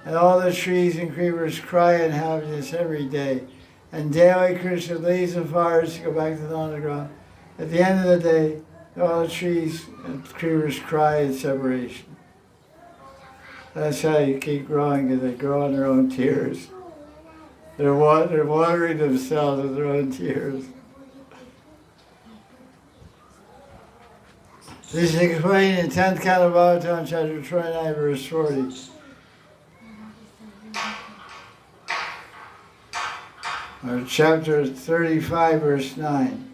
and all the trees and creepers cry in happiness every day. And daily Krishna leaves the forest to go back to the underground. At the end of the day, all the trees and creepers cry in separation. That's how you keep growing, because they grow on their own tears. They're watering themselves with their own tears. This is explained in 10th Canto of Bhagavatam, chapter 29, verse 40. Or chapter 35, verse 9.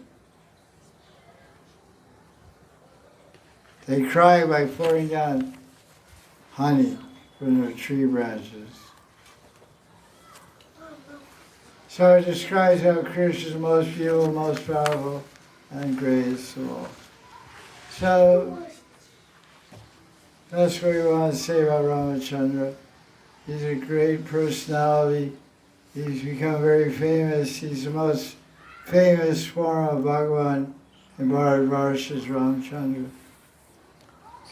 They cry by pouring down honey from their tree branches. So it describes how Krishna is the most beautiful, most powerful, and greatest of all. So that's what we want to say about Ramachandra. He's a great personality. He's become very famous. He's the most famous form of Bhagavan in Bharatvarsh is Ramachandra.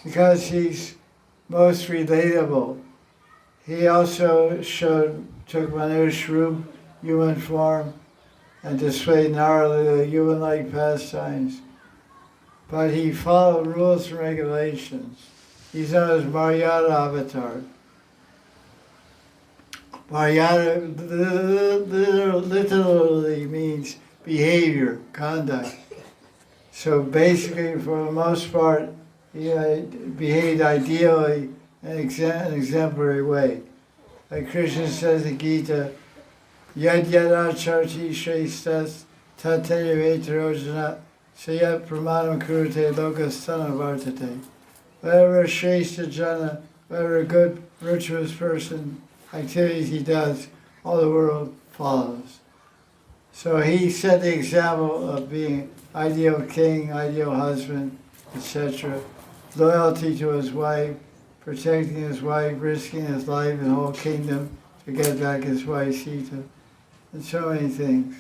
Because he's most relatable. He also took Manush Rup, human form, and displayed Naralila, human-like pastimes. But he followed rules and regulations. He's known as Maryada Avatar. Maryada literally means behavior, conduct. So basically, for the most part, he behaved ideally in an exemplary way. Like Krishna says in Gita, Yad yadacharti shrestas tataya vetarojana sayat pramanam kurute lokastana vartate. Whatever Shrestha Jana, whatever good, virtuous person, activities he does, all the world follows. So he set the example of being ideal king, ideal husband, etc. Loyalty to his wife, protecting his wife, risking his life and whole kingdom to get back his wife Sita, and so many things.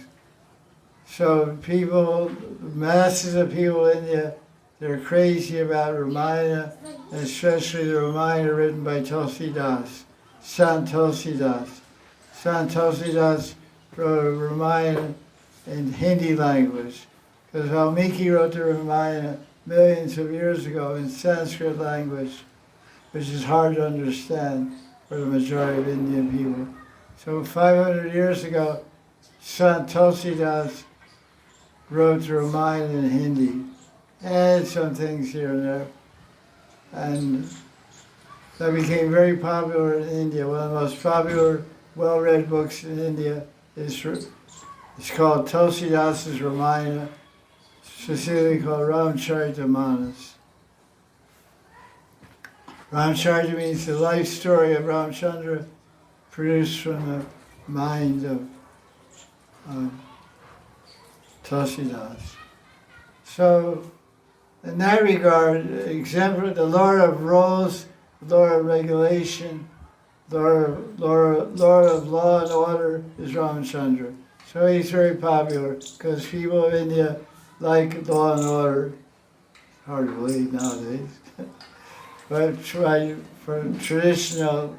So people, masses of people in India, they're crazy about Ramayana, and especially the Ramayana written by Tulsidas, Sant Tulsidas. Sant Tulsidas wrote a Ramayana in Hindi language, because Valmiki wrote the Ramayana millions of years ago in Sanskrit language, which is hard to understand for the majority of Indian people. So 500 years ago, Sant Tulsidas wrote the Ramayana in Hindi, and some things here and there. And that became very popular in India. One of the most popular, well-read books in India is it's called Tulsidas' Ramayana, specifically called Ramcharitamanas. Ramcharita means the life story of Ramchandra, produced from the mind of Tulsidas. So, in that regard, the Lord of rules, Lord of regulation, Lord of law and order is Ramachandra. So he's very popular because people of India like law and order. Hard to believe nowadays. But for traditional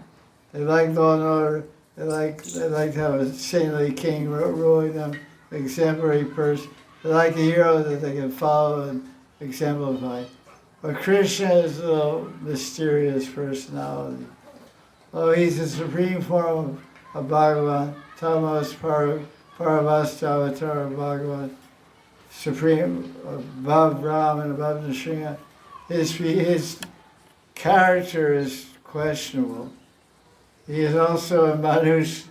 They like law and order. They like to have a saintly king ruling them, an exemplary person. They like a hero that they can follow and exemplify. But Krishna is a little mysterious personality. Oh, he's the supreme form of Bhagavan, Tamas Paravasta Avatar of Bhagavan, supreme above Ram and above Nrsimha. His character is questionable. He is also a Manush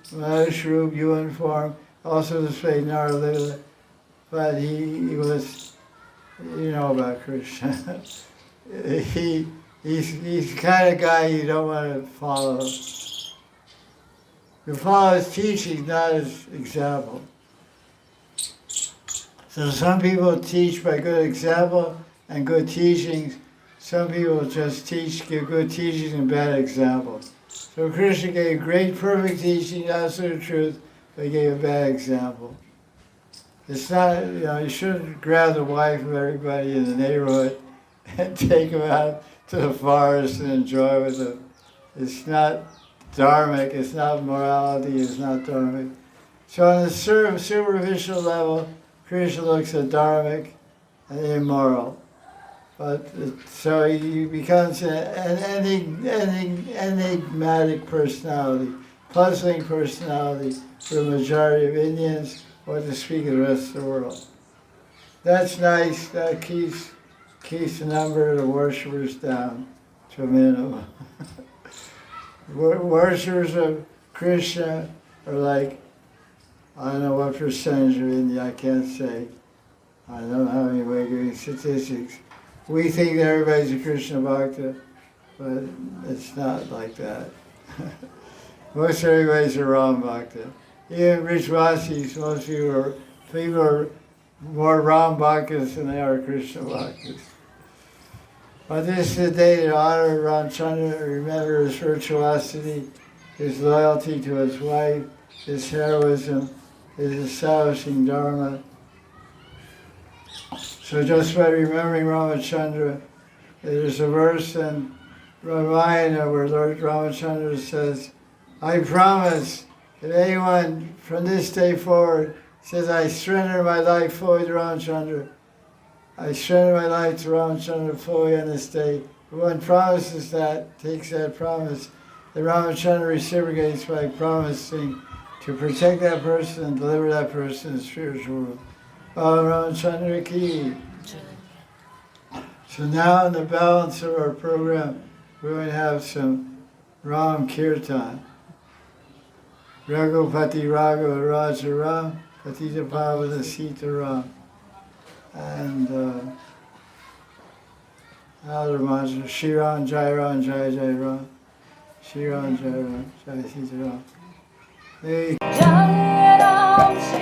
Rup, human form, also displayed Naralila, but he was, you know about Krishna. He's the kind of guy you don't want to follow. You follow his teaching, not his example. So some people teach by good example and good teachings. Some people just give good teachings and bad examples. So Krishna gave great, perfect teaching, absolute truth, but he gave a bad example. It's not, you shouldn't grab the wife of everybody in the neighborhood and take them out to the forest and enjoy with them. It's not dharmic, it's not morality, it's not dharmic. So on the superficial level, Krishna looks at dharmic and immoral. But so he becomes an enigmatic personality, puzzling personality for the majority of Indians, or to speak of the rest of the world. That's nice, that keeps the number of the worshippers down to a minimum. Worshippers of Krishna are like, I don't know what percentage of India, I can't say. I don't know how many we're giving statistics. We think that everybody's a Krishna Bhakta, but it's not like that. Most everybody's a Ram Bhakta. Even Rishvasis, most people are more Ram Bhaktas than they are Krishna Bhaktas. But this is the day to honor Ramchandra, remember his virtuosity, his loyalty to his wife, his heroism, his establishing Dharma. So just by remembering Ramachandra, there's a verse in Ramayana where Lord Ramachandra says, I promise if anyone from this day forward says, I surrender my life fully to Ramachandra, I surrender my life to Ramachandra fully on this day. If one promises that, takes that promise, the Ramachandra reciprocates by promising to protect that person and deliver that person in the spiritual world. Ramachandra ki. So now in the balance of our program, we're going to have some Ram Kirtan. Raghupati Raghu Raja Ram, Patita Pavana Sita Ram. And other mantra, Shri Ram, Jai Ram, Jai Jai Ram. Shri Ram, Jai Ram, Jai Sita Ram. Hey. Jai Ram,